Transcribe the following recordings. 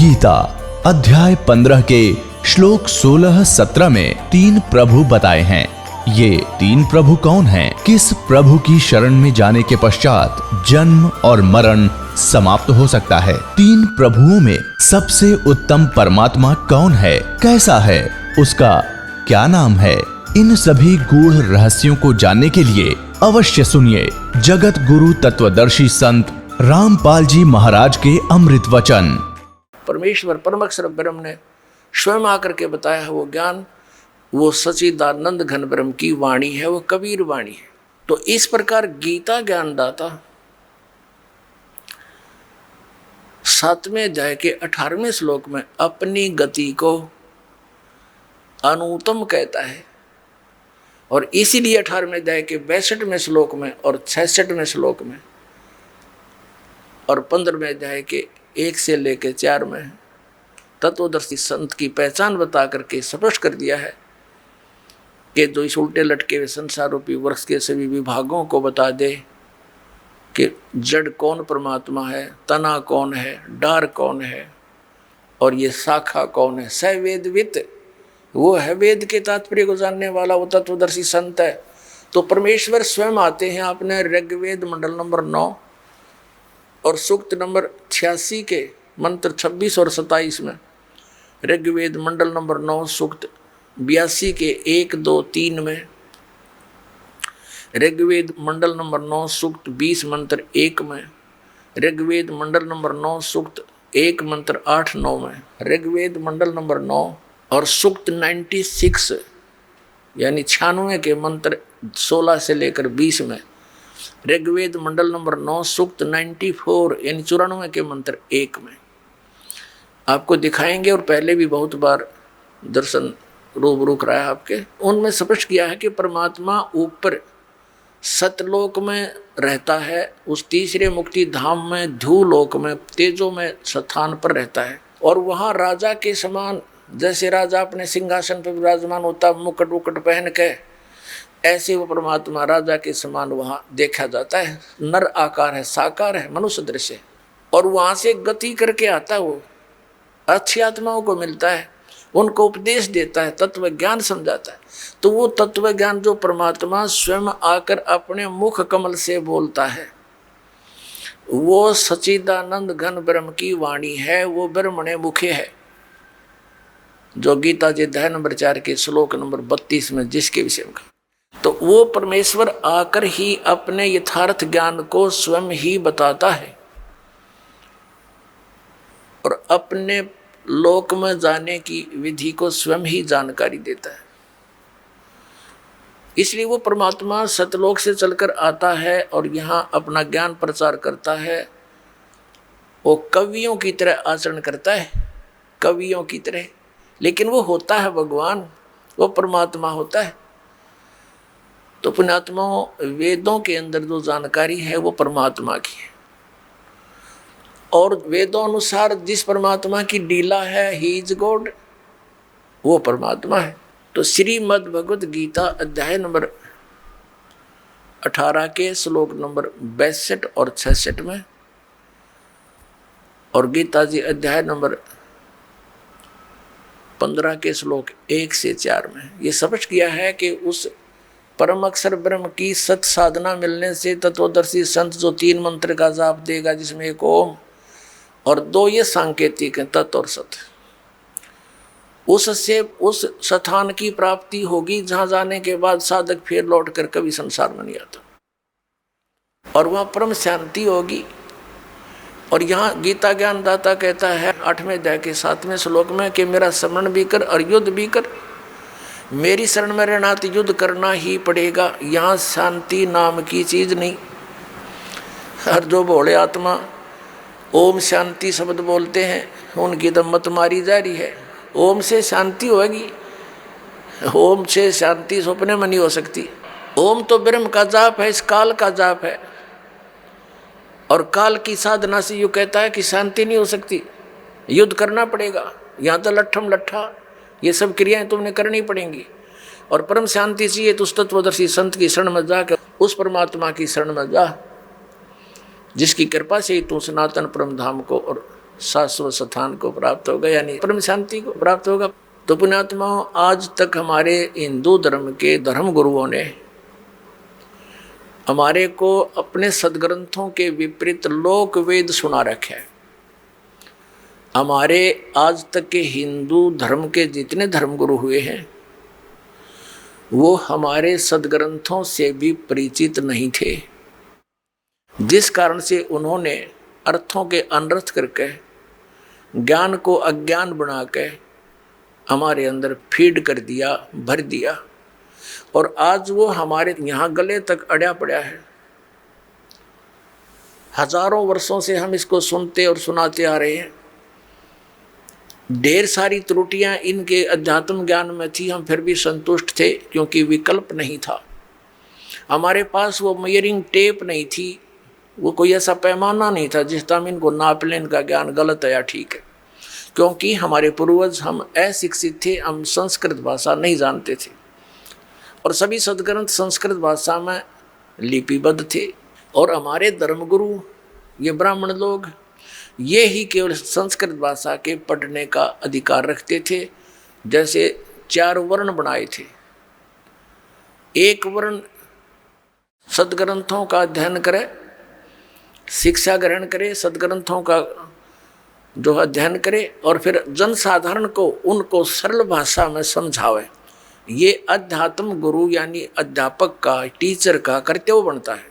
गीता अध्याय 15 के श्लोक 16-17 में 3 प्रभु बताए हैं। ये 3 प्रभु कौन हैं? किस प्रभु की शरण में जाने के पश्चात जन्म और मरण समाप्त हो सकता है? 3 प्रभुओं में सबसे उत्तम परमात्मा कौन है? कैसा है? उसका क्या नाम है? इन सभी गूढ़ रहस्यों को जानने के लिए अवश्य सुनिए जगत गुरु तत्वदर्शी संत रामपाल जी महाराज के अमृत वचन। परमेश्वर परम अक्षर ब्रह्म ने स्वयं आकर के बताया है वो ज्ञान, वो सच्चिदानंद घन ब्रह्म की वाणी है, वो कबीर वाणी है। तो इस प्रकार गीता ज्ञानदाता 7वें अध्याय के 18वें श्लोक में अपनी गति को अनुत्तम कहता है, और इसीलिए 18वें अध्याय के 62वें श्लोक में और 66वें श्लोक में और 15वें अध्याय के 1 से लेकर 4 में तत्वदर्शी संत की पहचान बता करके स्पष्ट कर दिया है कि जो इस उल्टे लटके हुए संसार रूपी वृक्ष के सभी विभागों को बता दे कि जड़ कौन परमात्मा है, तना कौन है, डार कौन है और ये शाखा कौन है। स वेदवित, वो है वेद के तात्पर्य को जानने वाला, वो तत्वदर्शी संत है। तो परमेश्वर स्वयं आते हैं अपने ऋग्वेद मंडल नंबर 9 और सूक्त नंबर 86 के मंत्र 26 और 27 में, ऋग्वेद मंडल नंबर 9 सूक्त 82 के 1, 2, 3 में, ऋग्वेद मंडल नंबर 9 सूक्त 20 मंत्र 1 में, ऋग्वेद मंडल नंबर 9 सूक्त 1 मंत्र 8, 9 में, ऋग्वेद मंडल नंबर 9 और सूक्त 96 यानी 96 के मंत्र 16 से लेकर 20 में, ऋग्वेद मंडल नंबर 9 सूक्त 94 यानी 94 के मंत्र 1 में आपको दिखाएंगे, और पहले भी बहुत बार दर्शन रूबरू कराया आपके। उनमें स्पष्ट किया है कि परमात्मा ऊपर सतलोक में रहता है, उस तीसरे मुक्ति धाम में ध्रुवलोक में तेजो में स्थान पर रहता है, और वहाँ राजा के समान, जैसे राजा अपने सिंहासन पर विराजमान होता मुकुट वुकुट पहन के, ऐसे वो परमात्मा राजा के समान वहाँ देखा जाता है। नर आकार है, साकार है, मनुष्य दृश्य है, और वहाँ से गति करके आता है, वो अच्छी आत्माओं को मिलता है, उनको उपदेश देता है, तत्व ज्ञान समझाता है। तो वो तत्व ज्ञान जो परमात्मा स्वयं आकर अपने मुख कमल से बोलता है, वो सच्चिदानंद घन ब्रह्म की वाणी है, वो ब्रह्मणे मुखे है, जो गीता जी अध्याय नंबर 4 के श्लोक नंबर 32 में जिसके विषय में। तो वो परमेश्वर आकर ही अपने यथार्थ ज्ञान को स्वयं ही बताता है और अपने लोक में जाने की विधि को स्वयं ही जानकारी देता है। इसलिए वो परमात्मा सतलोक से चलकर आता है और यहाँ अपना ज्ञान प्रचार करता है। वो कवियों की तरह आचरण करता है, कवियों की तरह, लेकिन वो होता है भगवान, वो परमात्मा होता है। तो पुण्यात्माओं, वेदों के अंदर जो जानकारी है वो परमात्मा की है, और वेदों अनुसार जिस परमात्मा की लीला है, ही इज गॉड, वो परमात्मा है। तो श्रीमद् भगवत गीता अध्याय नंबर 18 के श्लोक नंबर 62 और 66 में, और गीता जी अध्याय नंबर 15 के श्लोक 1 से 4 में ये स्पष्ट किया है कि उस परम अक्षर ब्रह्म की सत साधना मिलने से तत्वदर्शी संत जो 3 मंत्र का जाप देगा, जिसमें 1 ओम और 2 ये सांकेतिक हैं, तत् और सत, उससे उस स्थान की प्राप्ति होगी जहां जाने के बाद साधक फिर लौट कर कभी संसार में नहीं आता, और वहां परम शांति होगी। और यहाँ गीता ज्ञानदाता कहता है 8वें अध्याय के 7वें श्लोक में कि मेरा स्मरण भी कर और युद्ध भी कर, मेरी शरण में रहना तो युद्ध करना ही पड़ेगा। यहाँ शांति नाम की चीज़ नहीं। हर जो भोले आत्मा ओम शांति शब्द बोलते हैं उनकी तो मत मारी जा रही है। ओम से शांति होगी, ओम से शांति सपने में नहीं हो सकती। ओम तो ब्रह्म का जाप है, इस काल का जाप है, और काल की साधना से यूँ कहता है कि शांति नहीं हो सकती, युद्ध करना पड़ेगा। यहाँ तो लट्ठम लट्ठा ये सब क्रियाएं तुमने करनी पड़ेंगी, और परम शांति चाहिए तो उस तत्वदर्शी संत की शरण में जाकर उस परमात्मा की शरण में जा, जिसकी कृपा से ही तू सनातन परम धाम को और शाश्वत स्थान को प्राप्त होगा, यानी परम शांति को प्राप्त होगा। तो पुण्यात्माओं, आज तक हमारे हिंदू धर्म के धर्म गुरुओं ने हमारे को अपने सदग्रंथों के विपरीत लोक वेद सुना रखे हैं। हमारे आज तक के हिंदू धर्म के जितने धर्मगुरु हुए हैं वो हमारे सदग्रंथों से भी परिचित नहीं थे, जिस कारण से उन्होंने अर्थों के अनर्थ करके ज्ञान को अज्ञान बना के हमारे अंदर फीड कर दिया, भर दिया, और आज वो हमारे यहाँ गले तक अड़ा पड़ा है। हजारों वर्षों से हम इसको सुनते और सुनाते आ रहे हैं। ढेर सारी त्रुटियां इनके अध्यात्म ज्ञान में थी, हम फिर भी संतुष्ट थे क्योंकि विकल्प नहीं था। हमारे पास वो मेजरिंग टेप नहीं थी, वो कोई ऐसा पैमाना नहीं था जिससे हम इनको नाप लें इनका ज्ञान गलत है या ठीक है, क्योंकि हमारे पूर्वज हम अशिक्षित थे, हम संस्कृत भाषा नहीं जानते थे और सभी सदग्रंथ संस्कृत भाषा में लिपिबद्ध थे। और हमारे धर्मगुरु ये ब्राह्मण लोग ये ही केवल संस्कृत भाषा के पढ़ने का अधिकार रखते थे। जैसे 4 वर्ण बनाए थे, एक वर्ण सदग्रंथों का अध्ययन करे, शिक्षा ग्रहण करे, सदग्रंथों का जो अध्ययन करे और फिर जनसाधारण को उनको सरल भाषा में समझावे। ये अध्यात्म गुरु यानी अध्यापक का, टीचर का कर्तव्य बनता है।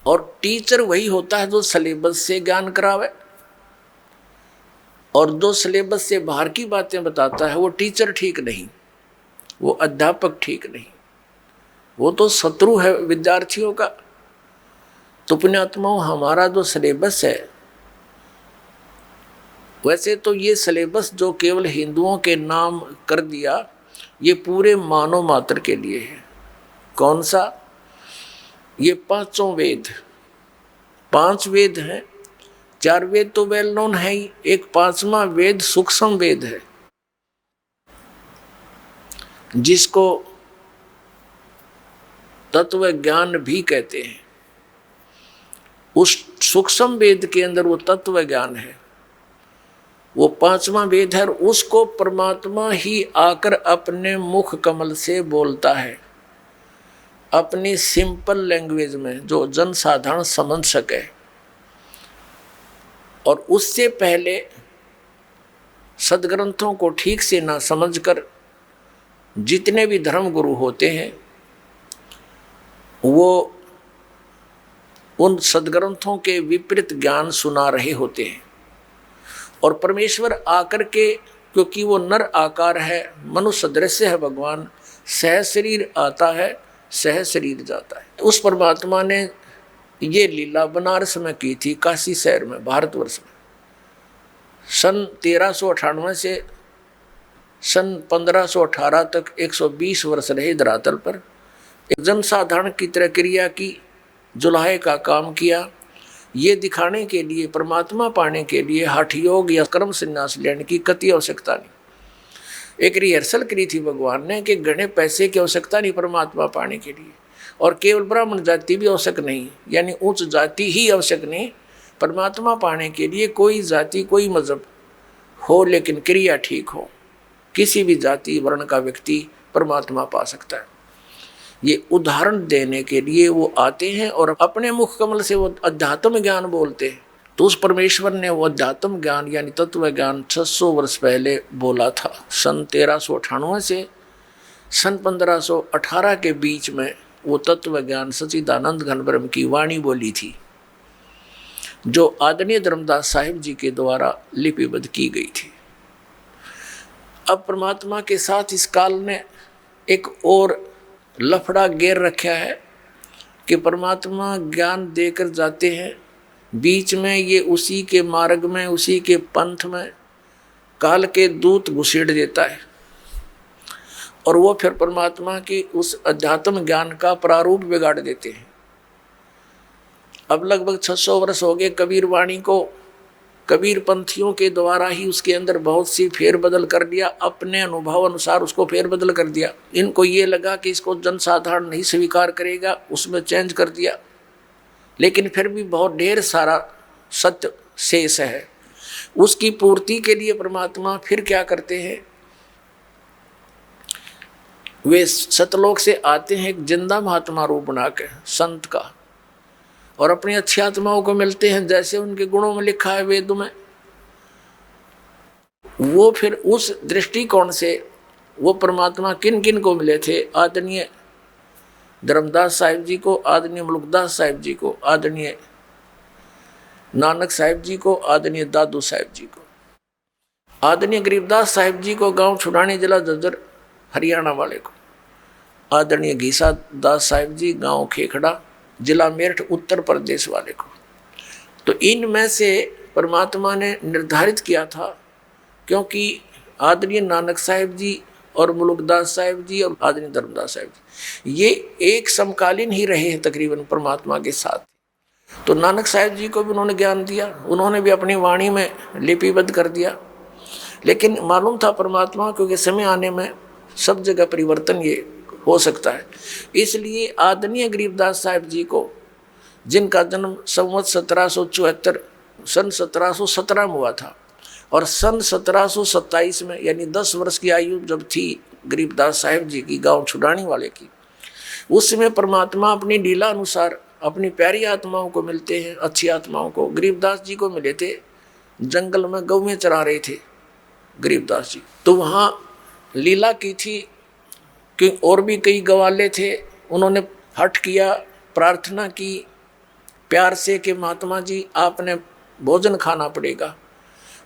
और टीचर वही होता है जो सिलेबस से ज्ञान करावे, और जो सिलेबस से बाहर की बातें बताता है वो टीचर ठीक नहीं, वो अध्यापक ठीक नहीं, वो तो शत्रु है विद्यार्थियों का। तो पुण्यात्माओं, हमारा जो सिलेबस है, वैसे तो ये सिलेबस जो केवल हिंदुओं के नाम कर दिया, ये पूरे मानव मात्र के लिए है। कौन सा? ये 5 वेद, 5 वेद हैं। 4 वेद तो वेल नोन है ही, एक 5वां वेद सूक्ष्म वेद है जिसको तत्व ज्ञान भी कहते हैं। उस सूक्ष्म वेद के अंदर वो तत्व ज्ञान है, वो 5वां वेद है, और उसको परमात्मा ही आकर अपने मुख कमल से बोलता है, अपनी सिंपल लैंग्वेज में जो जनसाधारण समझ सके। और उससे पहले सदग्रंथों को ठीक से ना समझकर जितने भी धर्मगुरु होते हैं वो उन सदग्रंथों के विपरीत ज्ञान सुना रहे होते हैं। और परमेश्वर आकर के, क्योंकि वो नर आकार है, मनुष्य दृश्य है भगवान, सह शरीर आता है, सह शरीर जाता है। उस परमात्मा ने ये लीला बनारस में की थी, काशी शहर में, भारतवर्ष में। सन 1398 से सन 1518 तक 120 वर्ष रहे धरातल पर। एक जनसाधारण की तरह क्रिया की, जुलाहे का काम किया, ये दिखाने के लिए, परमात्मा पाने के लिए हठ योग या कर्म संन्यास लेने की कति आवश्यकता नहीं। एक रिहर्सल करी थी भगवान ने कि घने पैसे की आवश्यकता नहीं परमात्मा पाने के लिए, और केवल ब्राह्मण जाति भी आवश्यक नहीं, यानी उच्च जाति ही आवश्यक नहीं। परमात्मा पाने के लिए कोई जाति, कोई मजहब हो, लेकिन क्रिया ठीक हो, किसी भी जाति वर्ण का व्यक्ति परमात्मा पा सकता है। ये उदाहरण देने के लिए वो आते हैं और अपने मुख कमल से वो अध्यात्म ज्ञान बोलते हैं। तो उस परमेश्वर ने वो अध्यात्म ज्ञान यानी तत्व ज्ञान 600 वर्ष पहले बोला था। सन 1398 से सन 1518 के बीच में वो तत्व ज्ञान सच्चिदानंद घन ब्रह्म की वाणी बोली थी, जो आदरणीय धर्मदास साहिब जी के द्वारा लिपिबद्ध की गई थी। अब परमात्मा के साथ इस काल ने एक और लफड़ा गेर रखा है कि परमात्मा ज्ञान देकर जाते हैं, बीच में ये उसी के मार्ग में, उसी के पंथ में काल के दूत घुसेड़ देता है, और वो फिर परमात्मा की उस अध्यात्म ज्ञान का प्रारूप बिगाड़ देते हैं। अब लगभग 600 वर्ष हो गए कबीर वाणी को, कबीर पंथियों के द्वारा ही उसके अंदर बहुत सी फेरबदल कर दिया, अपने अनुभव अनुसार उसको फेरबदल कर दिया। इनको ये लगा कि इसको जनसाधारण नहीं स्वीकार करेगा, उसमें चेंज कर दिया, लेकिन फिर भी बहुत ढेर सारा सत्य शेष है। उसकी पूर्ति के लिए परमात्मा फिर क्या करते हैं, वे सतलोक से आते हैं एक जिंदा महात्मा रूप बना के संत का, और अपनी अच्छी आत्माओं को मिलते हैं जैसे उनके गुणों में लिखा है वेद में। वो फिर उस दृष्टिकोण से वो परमात्मा किन किन को मिले थे, आदरणीय धर्मदास साहिब जी को, आदरणीय मुल्कदास साहिब जी को, आदरणीय नानक साहिब जी को, आदरणीय दादू साहिब जी को, आदरणीय गरीबदास साहिब जी को गांव छुड़ानी जिला झज्जर हरियाणा वाले को, आदरणीय घीसा दास साहिब जी गांव खेखड़ा जिला मेरठ उत्तर प्रदेश वाले को। तो इनमें से परमात्मा ने निर्धारित किया था, क्योंकि आदरणीय नानक साहिब जी और मुल्कदास साहिब जी और आदरणीय धर्मदास साहिब जी ये एक समकालीन ही रहे हैं तकरीबन परमात्मा के साथ। तो नानक साहिब जी को भी उन्होंने ज्ञान दिया, उन्होंने भी अपनी वाणी में लिपिबद्ध कर दिया। लेकिन मालूम था परमात्मा क्योंकि समय आने में सब जगह परिवर्तन ये हो सकता है, इसलिए आदरणीय गरीबदास साहिब जी को, जिनका जन्म संवत 1774 सन 1717 में हुआ था, और सन 1727 में यानी 10 वर्ष की आयु जब थी गरीबदास साहिब जी की गांव छुड़ानी वाले की, उस समय परमात्मा अपनी लीला अनुसार अपनी प्यारी आत्माओं को मिलते हैं, अच्छी आत्माओं को। गरीबदास जी को मिले थे, जंगल में गौएं चरा रहे थे गरीबदास जी, तो वहाँ लीला की थी कि और भी कई गवाले थे, उन्होंने हठ किया, प्रार्थना की प्यार से कि महात्मा जी आपने भोजन खाना पड़ेगा।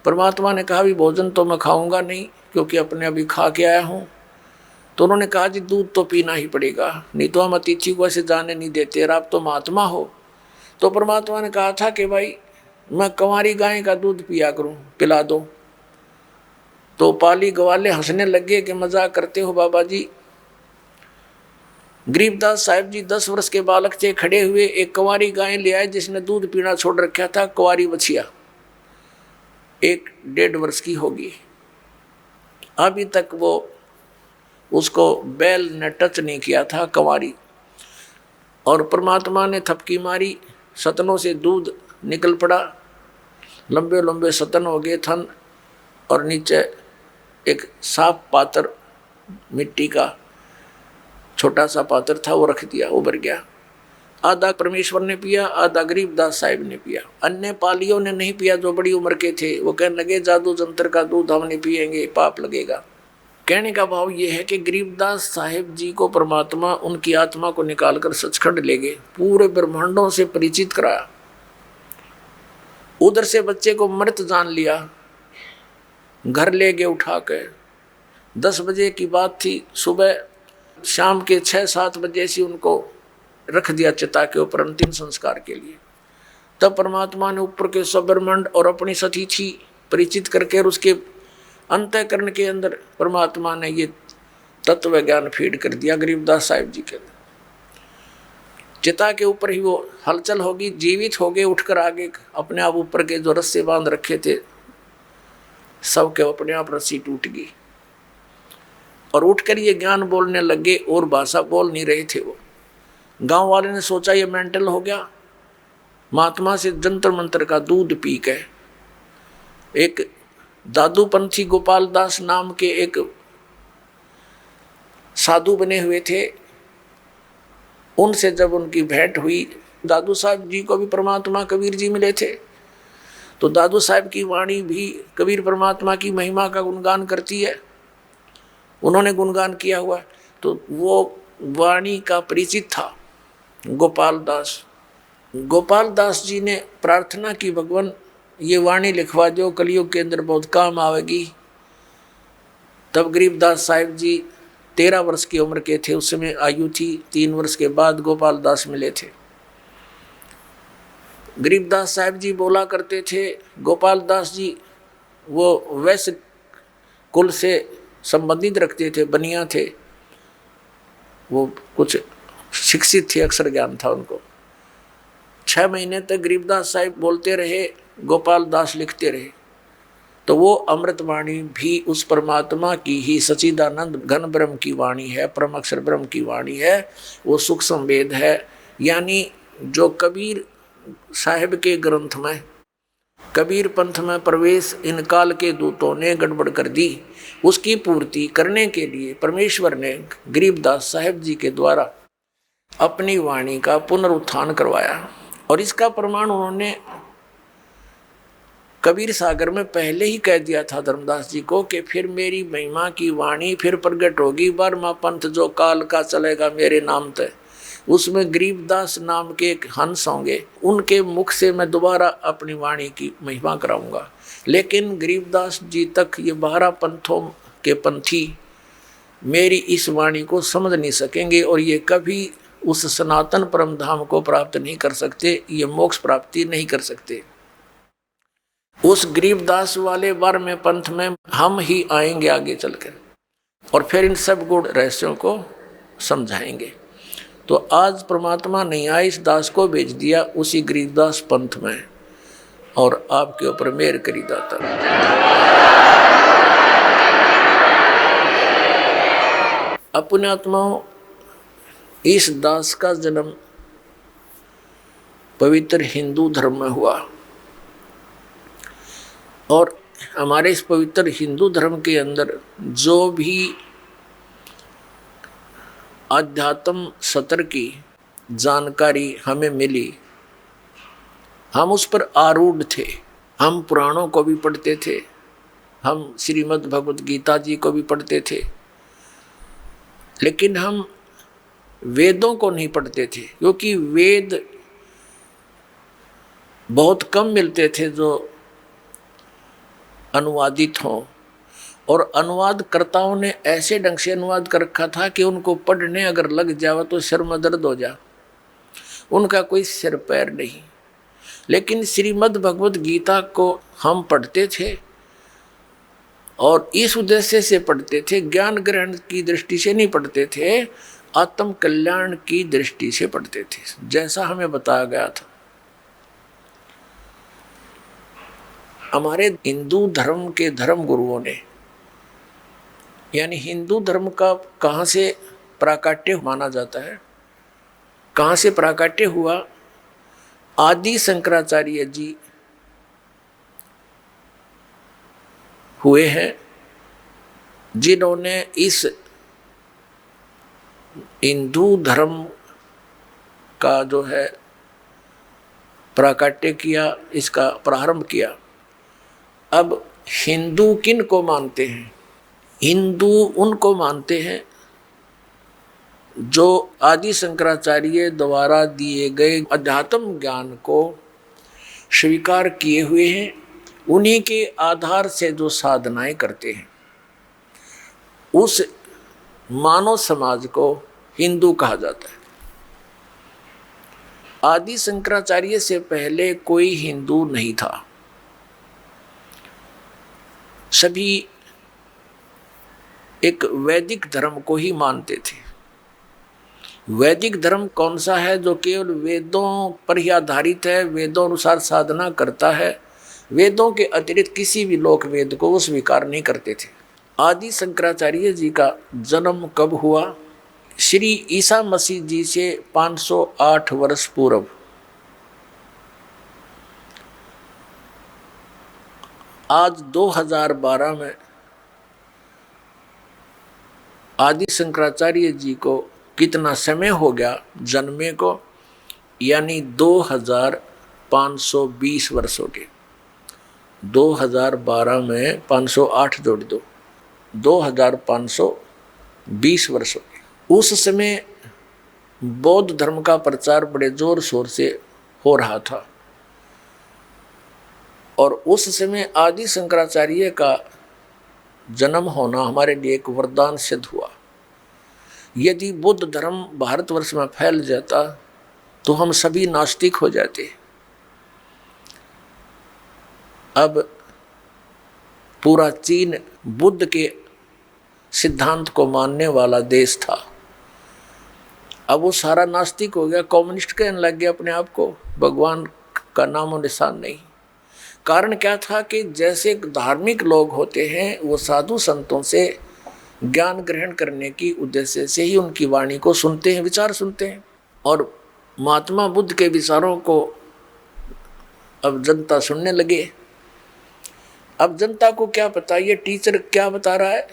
परमात्मा ने कहा भी भोजन तो मैं खाऊंगा नहीं क्योंकि अपने अभी खा के आया हूँ। तो उन्होंने कहा जी दूध तो पीना ही पड़ेगा, नहीं तो हम अतिथि को ऐसे जाने नहीं देते, और आप तो महात्मा हो। तो परमात्मा ने कहा था कि भाई मैं कंवारी गाय का दूध पिया करूँ, पिला दो। तो पाली गवाले हंसने लगे कि मजाक करते हो बाबा जी। गरीबदास साहिब जी 10 वर्ष के बालक थे, खड़े हुए एक कंवारी गाय ले आए जिसने दूध पीना छोड़ रखा था, कंवारी बछिया 1-1.5 वर्ष की होगी, अभी तक वो उसको बैल ने टच नहीं किया था कंवारी। और परमात्मा ने थपकी मारी, सतनों से दूध निकल पड़ा, लंबे लंबे सतन हो गए थन, और नीचे एक साफ पात्र मिट्टी का छोटा सा पात्र था, वो रख दिया, उभर गया। आधा परमेश्वर ने पिया, आधा गरीबदास साहिब ने पिया। अन्य पालियों ने नहीं पिया जो बड़ी उम्र के थे, वो कहने लगे जादू जंतर का दूध हम नहीं पिएंगे, पाप लगेगा। कहने का भाव ये है कि गरीबदास साहिब जी को परमात्मा उनकी आत्मा को निकालकर सचखंड ले गए, पूरे ब्रह्मांडों से परिचित कराया। उधर से बच्चे को मृत जान लिया, घर ले गए उठा के। 10 बजे की बात थी, सुबह शाम के 6-7 बजे से उनको रख दिया चिता के ऊपर अंतिम संस्कार के लिए। तब परमात्मा ने ऊपर के सब ब्रह्मांड और अपनी सतीथी परिचित करके उसके अंतःकरण के अंदर परमात्मा ने ये तत्व ज्ञान फीड कर दिया गरीबदास साहिब जी के। चिता के ऊपर ही वो हलचल होगी, जीवित हो गए, उठकर आगे अपने आप ऊपर के जो रस्से बांध रखे थे सब के अपने आप रस्सी टूट गई, और उठकर ये ज्ञान बोलने लगे, और भाषा बोल नहीं रहे थे वो। गांव वाले ने सोचा ये मेंटल हो गया, महात्मा से जंतर मंत्र का दूध पी के। एक दादू पंथी गोपाल दास नाम के एक साधु बने हुए थे, उनसे जब उनकी भेंट हुई, दादू साहब जी को भी परमात्मा कबीर जी मिले थे, तो दादू साहब की वाणी भी कबीर परमात्मा की महिमा का गुणगान करती है, उन्होंने गुणगान किया हुआ। तो वो वाणी का परिचित था गोपाल दास। गोपाल दास जी ने प्रार्थना की, भगवान ये वाणी लिखवा जो, कलयुग के अंदर बहुत काम आवेगी। तब गरीबदास साहिब जी 13 वर्ष की उम्र के थे, उस समय आयु थी। 3 वर्ष के बाद गोपाल दास मिले थे। गरीबदास साहिब जी बोला करते थे, गोपाल दास जी वो वैश्य कुल से संबंधित रखते थे, बनिया थे, वो कुछ शिक्षित थे, अक्षर ज्ञान था उनको। 6 महीने तक गरीबदास साहिब बोलते रहे, गोपाल दास लिखते रहे। तो वो अमृतवाणी भी उस परमात्मा की ही सच्चिदानंद घन ब्रह्म की वाणी है, परम अक्षर ब्रह्म की वाणी है, वो सूक्ष्म वेद है। यानी जो कबीर साहिब के ग्रंथ में कबीर पंथ में प्रवेश इन काल के दूतों ने गड़बड़ कर दी। उसकी पूर्ति करने के लिए परमेश्वर ने गरीबदास साहेब जी के द्वारा अपनी वाणी का पुनरुत्थान करवाया। और इसका प्रमाण उन्होंने कबीर सागर में पहले ही कह दिया था धर्मदास जी को कि फिर मेरी महिमा की वाणी फिर प्रकट होगी, 12वां पंथ जो काल का चलेगा मेरे नाम तय। उसमें गरीबदास नाम के एक हंस होंगे, उनके मुख से मैं दोबारा अपनी वाणी की महिमा कराऊंगा। लेकिन गरीबदास जी तक ये 12 पंथों के पंथी मेरी इस वाणी को समझ नहीं सकेंगे और ये कभी उस सनातन परम धाम को प्राप्त नहीं कर सकते, ये मोक्ष प्राप्ति नहीं कर सकते। उस गरीबदास वाले 12वें पंथ में हम ही आएंगे आगे चलकर और फिर इन सब गुण रहस्यों को समझाएंगे। तो आज परमात्मा नहीं आए, इस दास को भेज दिया उसी गरीबदास पंथ में और आपके ऊपर मेहर करी दाता। अपने आत्माओं, इस दास का जन्म पवित्र हिंदू धर्म में हुआ और हमारे इस पवित्र हिंदू धर्म के अंदर जो भी अध्यात्म सत्र की जानकारी हमें मिली, हम उस पर आरूढ़ थे। हम पुराणों को भी पढ़ते थे, हम श्रीमद् भगवत गीता जी को भी पढ़ते थे, लेकिन हम वेदों को नहीं पढ़ते थे क्योंकि वेद बहुत कम मिलते थे जो अनुवादित हों, और अनुवादकर्ताओं ने ऐसे ढंग से अनुवाद कर रखा था कि उनको पढ़ने अगर लग जाए तो सिर में दर्द हो जा, उनका कोई सिर पैर नहीं। लेकिन श्रीमद् भगवत गीता को हम पढ़ते थे और इस उद्देश्य से पढ़ते थे, ज्ञान ग्रहण की दृष्टि से नहीं पढ़ते थे, आत्म कल्याण की दृष्टि से पढ़ते थे, जैसा हमें बताया गया था। हमारे हिंदू धर्म के धर्म गुरुओं ने, यानी हिंदू धर्म का कहाँ से प्राकट्य माना जाता है, कहाँ से प्राकट्य हुआ, आदि शंकराचार्य जी हुए हैं जिन्होंने इस हिंदू धर्म का जो है प्राकट्य किया, इसका प्रारंभ किया। अब हिंदू किन को मानते हैं? हिंदू उनको मानते हैं जो आदि शंकराचार्य द्वारा दिए गए अध्यात्म ज्ञान को स्वीकार किए हुए हैं, उन्हीं के आधार से जो साधनाएं करते हैं, उस मानव समाज को हिंदू कहा जाता है। आदि शंकराचार्य से पहले कोई हिंदू नहीं था, सभी एक वैदिक धर्म को ही मानते थे। वैदिक धर्म कौन सा है? जो केवल वेदों पर ही आधारित है, वेदों अनुसार साधना करता है, वेदों के अतिरिक्त किसी भी लोक वेद को वो स्वीकार नहीं करते थे। आदि शंकराचार्य जी का जन्म कब हुआ? श्री ईसा मसीह जी से 508 वर्ष पूर्व। आज 2012 में आदि शंकराचार्य जी को कितना समय हो गया जन्मे को? यानी 2520 वर्ष हो गए। 2012 में 508 जोड़ दो, 2520 वर्ष हो गए। उस समय बौद्ध धर्म का प्रचार बड़े जोर शोर से हो रहा था और उस समय आदि शंकराचार्य का जन्म होना हमारे लिए एक वरदान सिद्ध हुआ। यदि बुद्ध धर्म भारतवर्ष में फैल जाता तो हम सभी नास्तिक हो जाते। अब पूरा चीन बुद्ध के सिद्धांत को मानने वाला देश था, अब वो सारा नास्तिक हो गया, कम्युनिस्ट कहने लग गया अपने आप को, भगवान का नाम और निशान नहीं। कारण क्या था कि जैसे धार्मिक लोग होते हैं वो साधु संतों से ज्ञान ग्रहण करने की उद्देश्य से ही उनकी वाणी को सुनते हैं, विचार सुनते हैं, और महात्मा बुद्ध के विचारों को अब जनता सुनने लगे अब जनता को क्या पता ये टीचर क्या बता रहा है,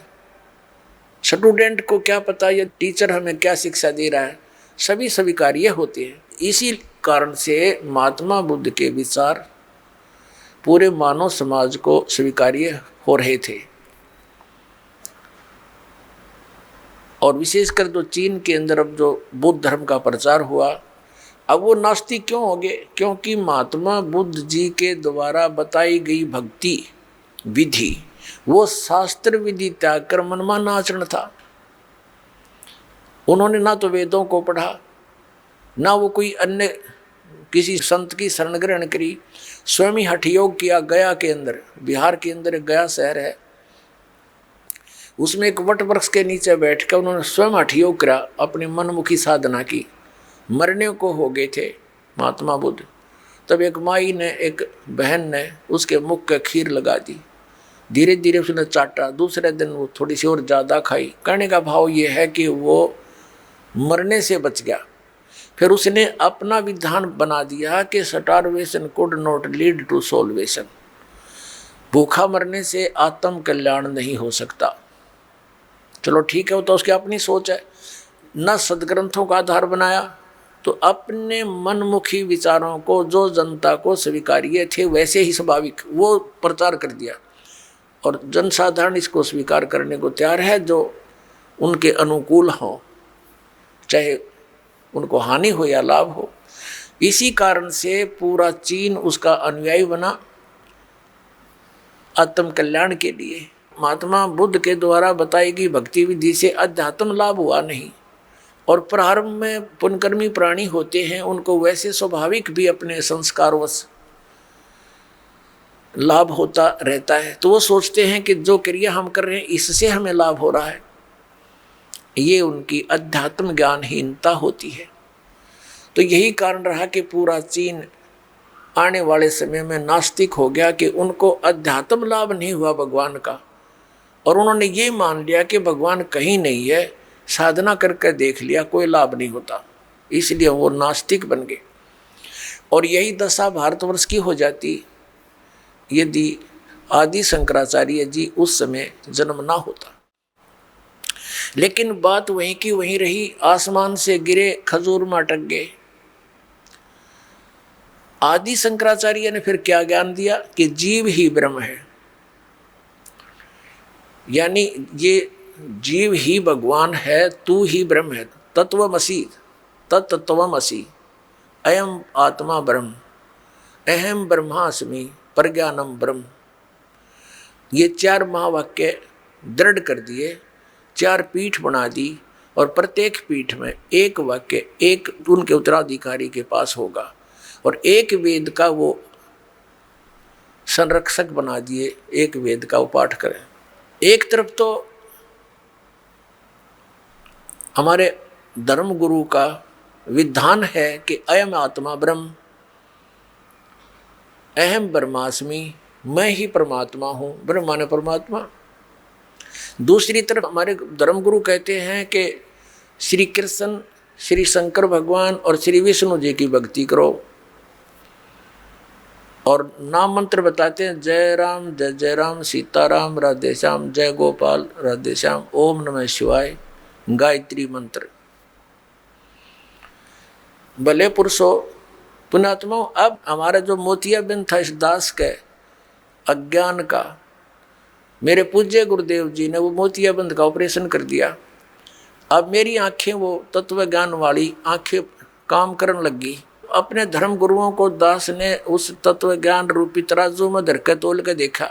स्टूडेंट को क्या पता ये टीचर हमें क्या शिक्षा दे रहा है, सभी स्वीकार्य होते हैं। इसी कारण से महात्मा बुद्ध के विचार पूरे मानव समाज को स्वीकार्य हो रहे थे। और विशेषकर जो चीन के अंदर अब जो बुद्ध धर्म का प्रचार हुआ, अब वो नास्तिक क्यों हो गए? क्योंकि महात्मा बुद्ध जी के द्वारा बताई गई भक्ति विधि वो शास्त्र विधि त्याग कर मनमाना आचरण था। उन्होंने ना तो वेदों को पढ़ा, ना वो कोई अन्य किसी संत की शरण ग्रहण करी, स्वयं ही हठ योग किया। गया के अंदर, बिहार के अंदर एक गया शहर है, उसमें एक वट वृक्ष के नीचे बैठकर उन्होंने स्वयं हठ योग करा, अपनी मनमुखी साधना की। मरने को हो गए थे महात्मा बुद्ध, तब एक माई ने, एक बहन ने उसके मुख के खीर लगा दी, धीरे धीरे उसने चाटा, दूसरे दिन वो थोड़ी सी और ज़्यादा खाई। कहने का भाव ये है कि वो मरने से बच गया। फिर उसने अपना विधान बना दिया कि starvation could not lead to salvation, भूखा मरने से आत्म कल्याण नहीं हो सकता। चलो ठीक है, वो तो उसकी अपनी सोच है। न सदग्रंथों का आधार बनाया, तो अपने मनमुखी विचारों को जो जनता को स्वीकार्य थे वैसे ही स्वाभाविक वो प्रचार कर दिया, और जनसाधारण इसको स्वीकार करने को तैयार है जो उनके अनुकूल हो, चाहे उनको हानि हो या लाभ हो। इसी कारण से पूरा चीन उसका अनुयायी बना आत्म कल्याण के लिए। महात्मा बुद्ध के द्वारा बताई गई भक्ति विधि से अध्यात्म लाभ हुआ नहीं, और प्रारंभ में पुण्यकर्मी प्राणी होते हैं, उनको वैसे स्वाभाविक भी अपने संस्कारवश लाभ होता रहता है, तो वो सोचते हैं कि जो क्रिया हम कर रहे हैं इससे हमें लाभ हो रहा है। ये उनकी अध्यात्म ज्ञानहीनता होती है। तो यही कारण रहा कि पूरा चीन आने वाले समय में नास्तिक हो गया, कि उनको अध्यात्म लाभ नहीं हुआ भगवान का, और उन्होंने ये मान लिया कि भगवान कहीं नहीं है, साधना करके देख लिया कोई लाभ नहीं होता, इसलिए वो नास्तिक बन गए। और यही दशा भारतवर्ष की हो जाती यदि आदि शंकराचार्य जी उस समय जन्म ना होता। लेकिन बात वहीं की वहीं रही, आसमान से गिरे खजूर में अटक गए। आदि शंकराचार्य ने फिर क्या ज्ञान दिया कि जीव ही ब्रह्म है, यानी ये जीव ही भगवान है, तू ही ब्रह्म है, तत्वमसि तत्त्वमसि अयम आत्मा ब्रह्म, अहम ब्रह्मास्मि प्रज्ञानम ब्रह्म। ये 4 महावाक्य दृढ़ कर दिए, 4 पीठ बना दी, और प्रत्येक पीठ में एक वाक्य एक उनके उत्तराधिकारी के पास होगा, और एक वेद का वो संरक्षक बना दिए, एक वेद का वो पाठ करें। एक तरफ तो हमारे धर्म गुरु का विधान है कि अयम आत्मा ब्रह्म, अहम ब्रह्मास्मि, मैं ही परमात्मा हूँ, ब्रह्म माने परमात्मा। दूसरी तरफ हमारे धर्मगुरु कहते हैं कि श्री कृष्ण, श्री शंकर भगवान और श्री विष्णु जी की भक्ति करो, और नाम मंत्र बताते हैं जय राम जय जय राम, सीताराम राधे श्याम, जय गोपाल राधे श्याम, ओम नमः शिवाय, गायत्री मंत्र। भले पुरुषों पुण्यात्मा, अब हमारा जो मोतियाबिंद था इस दास के अज्ञान का, मेरे पूज्य गुरुदेव जी ने वो मोतियाबिंद का ऑपरेशन कर दिया। अब मेरी आंखें वो तत्व ज्ञान वाली आंखें काम करने लगी। अपने धर्म गुरुओं को दास ने उस तत्व ज्ञान रूपी तराजू में धर के तोल के देखा,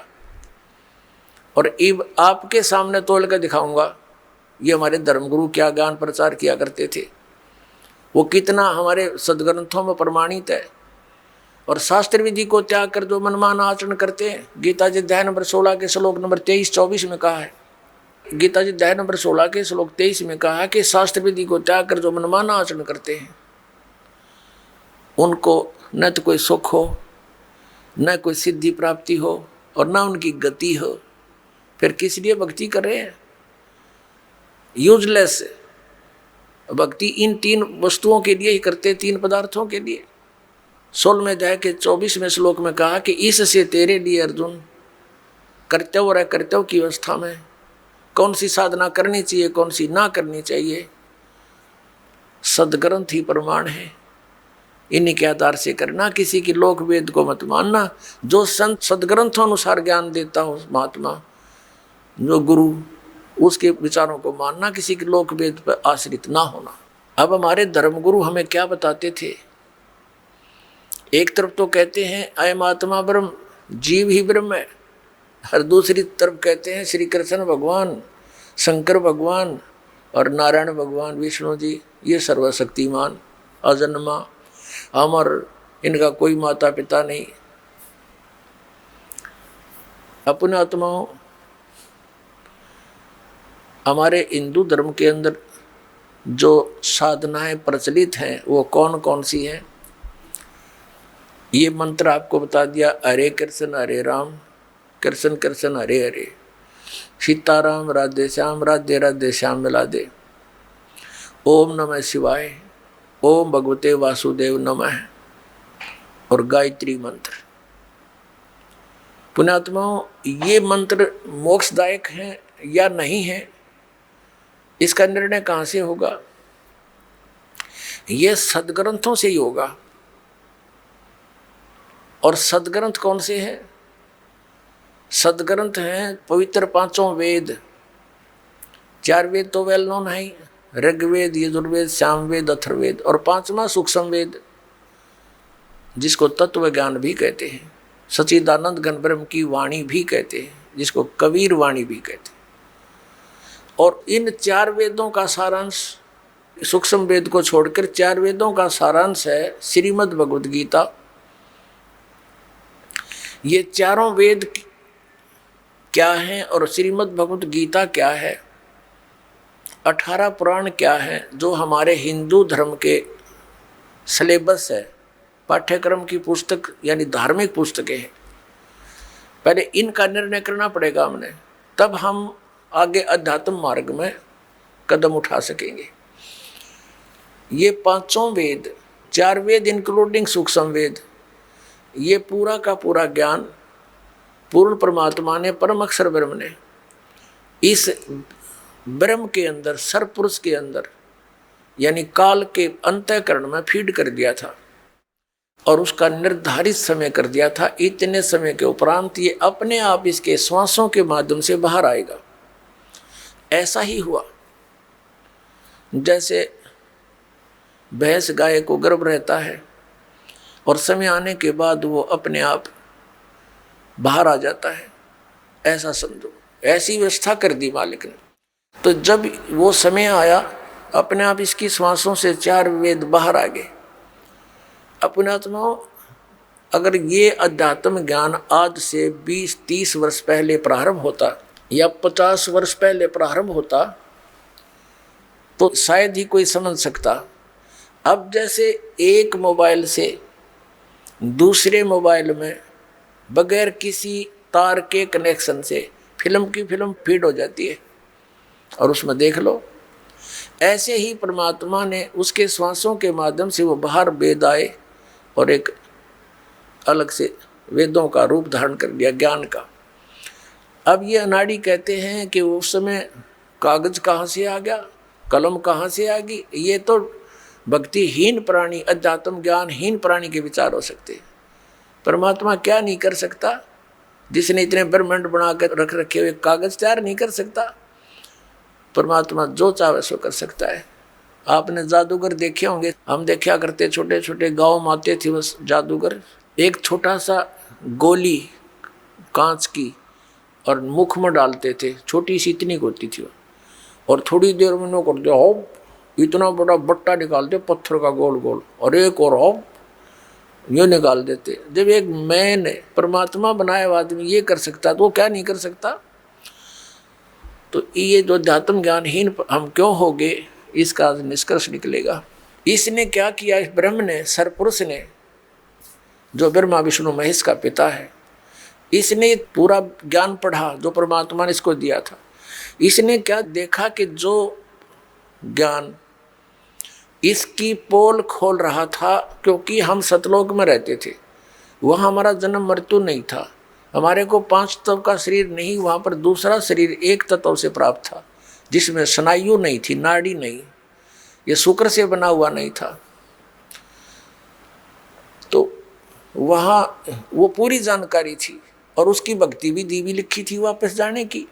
और अब आपके सामने तोल के दिखाऊंगा ये हमारे धर्मगुरु क्या ज्ञान प्रचार किया करते थे, वो कितना हमारे सदग्रंथों में प्रमाणित है। और शास्त्र विधि को त्याग कर जो मनमाना आचरण करते हैं, गीता जी अध्याय नंबर 16 के श्लोक नंबर 23-24 में कहा है, गीता जी अध्याय नंबर 16 के श्लोक 23 में कहा है कि शास्त्र विधि को त्याग कर जो मनमाना आचरण करते हैं उनको न तो कोई सुख हो, न कोई सिद्धि प्राप्ति हो, और न उनकी गति हो। फिर किस लिए भक्ति कर रहे हैं? यूजलेस भक्ति इन 3 वस्तुओं के लिए ही करते, 3 पदार्थों के लिए। 16वें अध्याय के 24वें श्लोक में कहा कि इससे तेरे लिए अर्जुन कर्तव्य की अवस्था में कौन सी साधना करनी चाहिए, कौन सी ना करनी चाहिए, सदग्रंथ ही प्रमाण है। इन्हीं के आधार से करना, किसी की लोक वेद को मत मानना। जो संत सदग्रंथों अनुसार ज्ञान देता हो महात्मा, जो गुरु, उसके विचारों को मानना, किसी के लोक वेद पर आश्रित ना होना। अब हमारे धर्मगुरु हमें क्या बताते थे? एक तरफ तो कहते हैं अयम आत्मा ब्रह्म, जीव ही ब्रह्म है, और दूसरी तरफ कहते हैं श्री कृष्ण भगवान, शंकर भगवान और नारायण भगवान, विष्णु जी, ये सर्वशक्तिमान, अजन्मा, अमर, इनका कोई माता पिता नहीं। अपने आत्माओं, हमारे हिंदू धर्म के अंदर जो साधनाएं प्रचलित हैं वो कौन कौन सी हैं? ये मंत्र आपको बता दिया, हरे कृष्ण हरे राम, कृष्ण कृष्ण हरे हरे, सीताराम राधे श्याम, राधे राधे श्याम मिला दे, ओम नमः शिवाय, ओम भगवते वासुदेव नमः, और गायत्री मंत्र। पुण्यात्माओं, ये मंत्र मोक्षदायक हैं या नहीं है, इसका निर्णय कहाँ से होगा? ये सदग्रंथों से ही होगा। और सदग्रंथ कौन से हैं? सदग्रंथ हैं पवित्र पांचों वेद। 4 वेद तो वेल नोन है, ऋग्वेद, यजुर्वेद, सामवेद, अथर्ववेद, और 5वां सूक्ष्म वेद, जिसको तत्व ज्ञान भी कहते हैं, सच्चिदानंद घन ब्रह्म की वाणी भी कहते हैं, जिसको कबीर वाणी भी कहते हैं। और इन 4 वेदों का सारांश, सूक्ष्म वेद को छोड़कर 4 वेदों का सारांश है श्रीमद् भगवद गीता। ये चारों वेद क्या हैं और श्रीमद् भगवद गीता क्या है, 18 पुराण क्या है, जो हमारे हिंदू धर्म के सिलेबस है, पाठ्यक्रम की पुस्तक यानी धार्मिक पुस्तकें हैं। पहले इनका निर्णय करना पड़ेगा हमने, तब हम आगे अध्यात्म मार्ग में कदम उठा सकेंगे। ये 5 वेद, 4 वेद इंक्लूडिंग सूक्ष्म वेद, ये पूरा का पूरा ज्ञान पूर्ण परमात्मा ने, परम अक्षर ब्रह्म ने इस ब्रह्म के अंदर, सर्वपुरुष के अंदर यानी काल के अंतःकरण में फीड कर दिया था, और उसका निर्धारित समय कर दिया था। इतने समय के उपरांत ये अपने आप इसके श्वासों के माध्यम से बाहर आएगा। ऐसा ही हुआ जैसे भैंस गाय को गर्भ रहता है और समय आने के बाद वो अपने आप बाहर आ जाता है, ऐसा समझो। ऐसी व्यवस्था कर दी मालिक ने। तो जब वो समय आया, अपने आप इसकी श्वासों से 4 वेद बाहर आ गए। अपने आत्माओं, अगर ये अध्यात्म ज्ञान आज से 20-30 वर्ष पहले प्रारंभ होता या 50 वर्ष पहले प्रारंभ होता तो शायद ही कोई समझ सकता। अब जैसे एक मोबाइल से दूसरे मोबाइल में बगैर किसी तार के कनेक्शन से फिल्म की फिल्म फीड हो जाती है और उसमें देख लो, ऐसे ही परमात्मा ने उसके श्वासों के माध्यम से वो बाहर वेद आए और एक अलग से वेदों का रूप धारण कर लिया ज्ञान का। अब ये अनाड़ी कहते हैं कि उस समय कागज कहाँ से आ गया, कलम कहाँ से आ गई, ये तो भक्तिहीन प्राणी, अध्यात्म ज्ञानहीन प्राणी के विचार हो सकते। परमात्मा क्या नहीं कर सकता? जिसने इतने ब्रह्मांड बनाकर रख रखे हुए कागज तैयार नहीं कर सकता? परमात्मा जो चाहे सो कर सकता है। आपने जादूगर देखे होंगे, हम देखा करते, छोटे छोटे गाँव में आते थे बस जादूगर, एक छोटा सा गोली कांच की और मुख में डालते थे, छोटी सी इतनी होती थी, और थोड़ी देर में नो करते हो इतना बड़ा बट्टा निकालते पत्थर का गोल गोल, और एक और हो ये निकाल देते। जब एक मैंने परमात्मा बनाया हुआ आदमी ये कर सकता तो वो क्या नहीं कर सकता? तो ये जो अध्यात्म ज्ञानहीन हम क्यों हो गए, इसका निष्कर्ष निकलेगा। इसने क्या किया? इस ब्रह्म ने, सरपुरुष ने, जो ब्रह्मा विष्णु महेश का पिता है, इसने पूरा ज्ञान पढ़ा जो परमात्मा ने इसको दिया था। इसने क्या देखा कि जो ज्ञान इसकी पोल खोल रहा था, क्योंकि हम सतलोक में रहते थे, वहाँ हमारा जन्म मृत्यु नहीं था, हमारे को 5 तत्व का शरीर नहीं, वहां पर दूसरा शरीर 1 तत्व से प्राप्त था, जिसमें स्नायु नहीं थी, नाड़ी नहीं, ये शुक्र से बना हुआ नहीं था। तो वहाँ वो पूरी जानकारी थी और उसकी भक्ति भी दी लिखी थी वापस जाने की,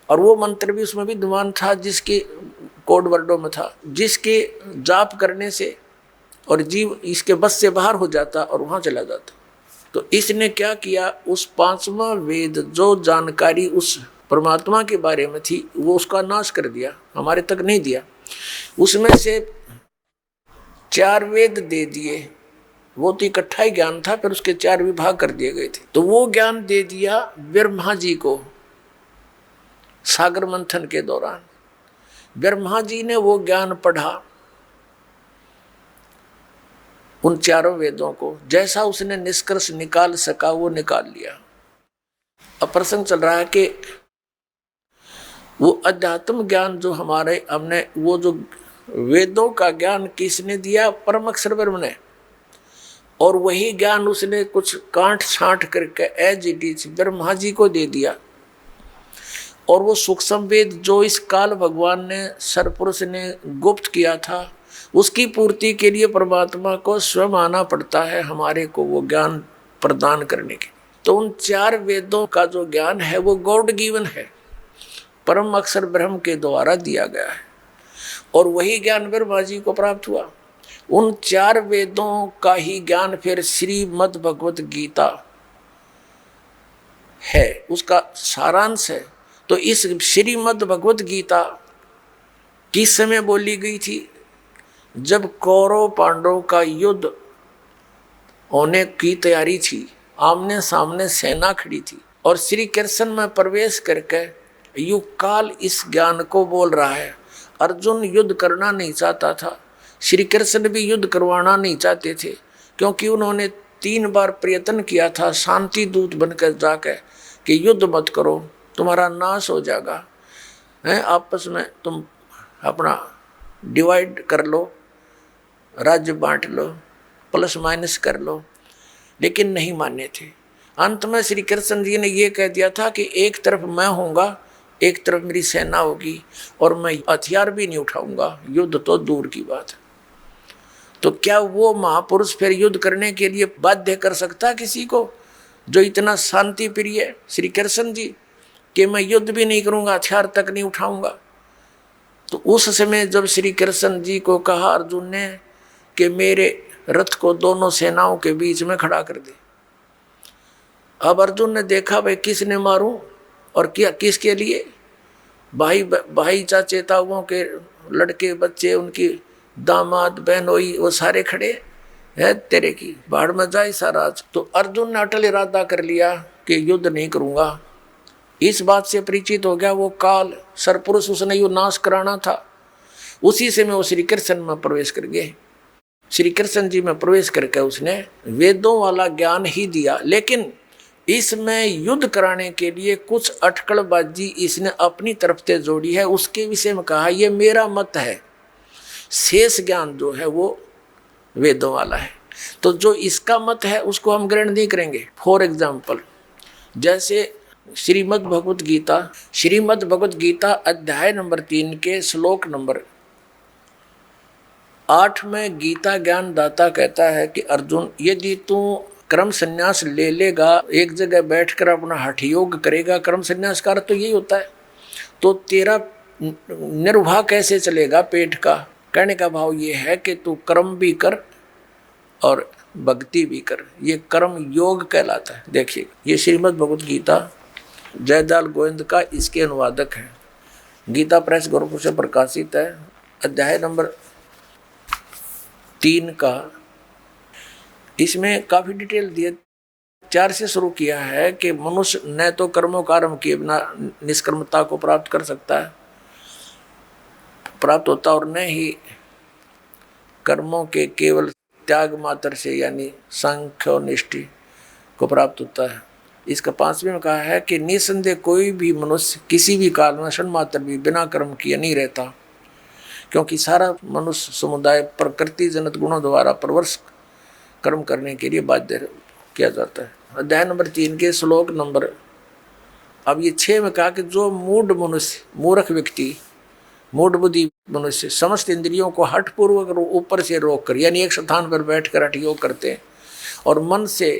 और वो मंत्र भी उसमें विद्यमान था, जिसके कोड वर्डों में था, जिसके जाप करने से और जीव इसके बस से बाहर हो जाता और वहाँ चला जाता। तो इसने क्या किया, उस 5वां वेद जो जानकारी उस परमात्मा के बारे में थी वो उसका नाश कर दिया, हमारे तक नहीं दिया। उसमें से 4 वेद दे दिए, वो तो इकट्ठा ही ज्ञान था, फिर उसके 4 विभाग कर दिए गए थे। तो वो ज्ञान दे दिया ब्रह्मा जी को सागर मंथन के दौरान। ब्रह्मा जी ने वो ज्ञान पढ़ा, उन 4 वेदों को जैसा उसने निष्कर्ष निकाल सका वो निकाल लिया। अब प्रसंग चल रहा है कि वो अध्यात्म ज्ञान जो हमारे हमने, वो जो वेदों का ज्ञान किसने दिया, परम अक्षर ब्रह्म ने, और वही ज्ञान उसने कुछ कांट छांट करके as it is Brahma ji को दे दिया। और वो सूक्ष्म वेद जो इस काल भगवान ने सरपुरुष ने गुप्त किया था, उसकी पूर्ति के लिए परमात्मा को स्वयं आना पड़ता है हमारे को वो ज्ञान प्रदान करने के। तो उन 4 वेदों का जो ज्ञान है वो गॉड गिवन है, परम अक्षर ब्रह्म के द्वारा दिया गया है, और वही ज्ञान ब्रह्मा जी को प्राप्त हुआ। उन 4 वेदों का ही ज्ञान फिर श्रीमद् भगवत गीता है, उसका सारांश है। तो इस श्रीमद् भगवत गीता किस समय बोली गई थी, जब कौरव पांडवों का युद्ध होने की तैयारी थी, आमने सामने सेना खड़ी थी, और श्री कृष्ण में प्रवेश करके युग काल इस ज्ञान को बोल रहा है। अर्जुन युद्ध करना नहीं चाहता था, श्री कृष्ण भी युद्ध करवाना नहीं चाहते थे, क्योंकि उन्होंने 3 बार प्रयत्न किया था शांति दूत बनकर जाकर कि युद्ध मत करो, तुम्हारा नाश हो जाएगा, हैं, आपस में तुम अपना डिवाइड कर लो, राज्य बांट लो, प्लस माइनस कर लो, लेकिन नहीं माने थे। अंत में श्री कृष्ण जी ने ये कह दिया था कि एक तरफ मैं होऊंगा, एक तरफ मेरी सेना होगी, और मैं हथियार भी नहीं उठाऊंगा, युद्ध तो दूर की बात है। तो क्या वो महापुरुष फिर युद्ध करने के लिए बाध्य कर सकता किसी को जो इतना शांति प्रिय है श्री कृष्ण जी, कि मैं युद्ध भी नहीं करूंगा, हथियार तक नहीं उठाऊंगा? तो उस समय जब श्री कृष्ण जी को कहा अर्जुन ने कि मेरे रथ को दोनों सेनाओं के बीच में खड़ा कर दे, अब अर्जुन ने देखा भाई किसने मारूं और क्या किसके लिए, भाई चाचे ताऊओं के लड़के बच्चे, उनकी दामाद बहनोई, वो सारे खड़े है, तेरे की बाढ़ में जाए सारा। तो अर्जुन ने अटल इरादा कर लिया कि युद्ध नहीं करूंगा। इस बात से परिचित हो गया वो काल सरपुरुष, उसने यो नाश कराना था। उसी से में वो श्री कृष्ण में प्रवेश कर गए। श्री कृष्ण जी में प्रवेश करके उसने वेदों वाला ज्ञान ही दिया, लेकिन इसमें युद्ध कराने के लिए कुछ अटकलबाजी इसने अपनी तरफ से जोड़ी है। उसके विषय में कहा ये मेरा मत है, शेष ज्ञान जो है वो वेदों वाला है। तो जो इसका मत है उसको हम ग्रहण नहीं करेंगे। फॉर एग्जाम्पल, जैसे श्रीमद् भगवत गीता अध्याय नंबर 3 के श्लोक नंबर 8 में गीता ज्ञान दाता कहता है कि अर्जुन, यदि तू कर्म संन्यास ले लेगा, एक जगह बैठकर अपना हठ योग करेगा, कर्म संन्यास का तो यही होता है, तो तेरा निर्वाह कैसे चलेगा पेट का? कहने का भाव ये है कि तू कर्म भी कर और भक्ति भी कर, ये कर्म योग कहलाता है। देखिए, ये श्रीमद् भगवत गीता जयदाल गोविंद का इसके अनुवादक है, गीता प्रेस गोरखपुर से प्रकाशित है, अध्याय नंबर 3 का। इसमें काफ़ी डिटेल दिए, 4 से शुरू किया है कि मनुष्य न तो कर्मों का आरंभ किए बिना निष्कर्मता को प्राप्त कर सकता है, प्राप्त होता, और न ही कर्मों के केवल त्याग मात्र से यानी सांख्य निष्ठि को प्राप्त होता है। इसका 5वें में कहा है कि निसंदेह कोई भी मनुष्य किसी भी काल में क्षण मात्र भी बिना कर्म किए नहीं रहता, क्योंकि सारा मनुष्य समुदाय प्रकृति जनित गुणों द्वारा परवश कर्म करने के लिए बाध्य किया जाता है। अध्याय नंबर 3 के श्लोक नंबर, अब ये 6 में कहा कि जो मूढ़ मनुष्य, मूर्ख व्यक्ति, मूढ़ बुद्धि मनुष्य समस्त इंद्रियों को हठपूर्वक ऊपर से रोक कर, यानी एक स्थान पर बैठकर हठ योग करते हैं और मन से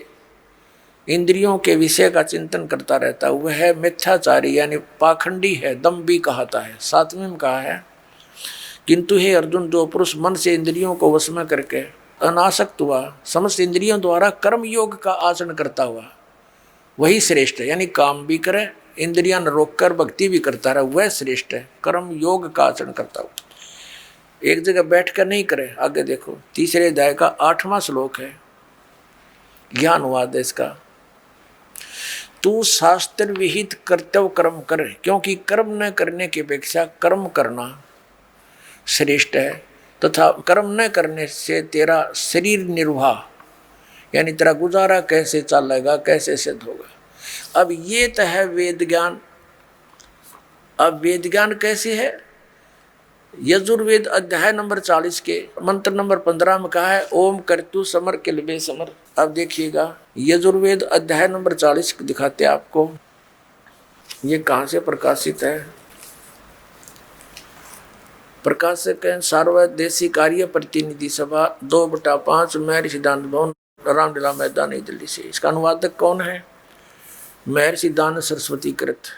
इंद्रियों के विषय का चिंतन करता रहता है, वह मिथ्याचारी यानी पाखंडी है, दम्भी कहता है। 7वें में कहा है, किंतु हे अर्जुन, जो पुरुष मन से इंद्रियों को वश में करके अनासक्त हुआ, समस्त इंद्रियों द्वारा कर्म योग का आचरण करता हुआ, वही श्रेष्ठ है। यानी काम भी करे, इंद्रियां न रोक कर भक्ति भी करता रहे, वह श्रेष्ठ है, कर्म योग का आचरण करता हुआ। एक जगह बैठ कर नहीं करे। आगे देखो, 3 अध्याय का 8वां श्लोक है, ज्ञान अनुवाद है इसका। तू शास्त्र विहित कर्तव्य कर्म कर, क्योंकि कर्म न करने की अपेक्षा कर्म करना श्रेष्ठ है, तथा कर्म न करने से तेरा शरीर निर्वाह, यानी तेरा गुजारा कैसे चलेगा, कैसे सिद्ध होगा। अब ये तो है वेद ज्ञान। अब वेद ज्ञान कैसे है? यजुर्वेद अध्याय नंबर 40 के मंत्र नंबर 15 में कहा है, ओम कर्तु समर किलबे समर। अब देखिएगा, यजुर्वेद अध्याय नंबर 40 दिखाते हैं आपको, ये कहाँ से प्रकाशित है। प्रकाशक है सार्वदेशी कार्य प्रतिनिधि सभा 2/5 महर्षि सिद्धांत भवन, रामलीला मैदान, नई दिल्ली से। इसका अनुवादक कौन है? महर्षि दान सरस्वती कृत।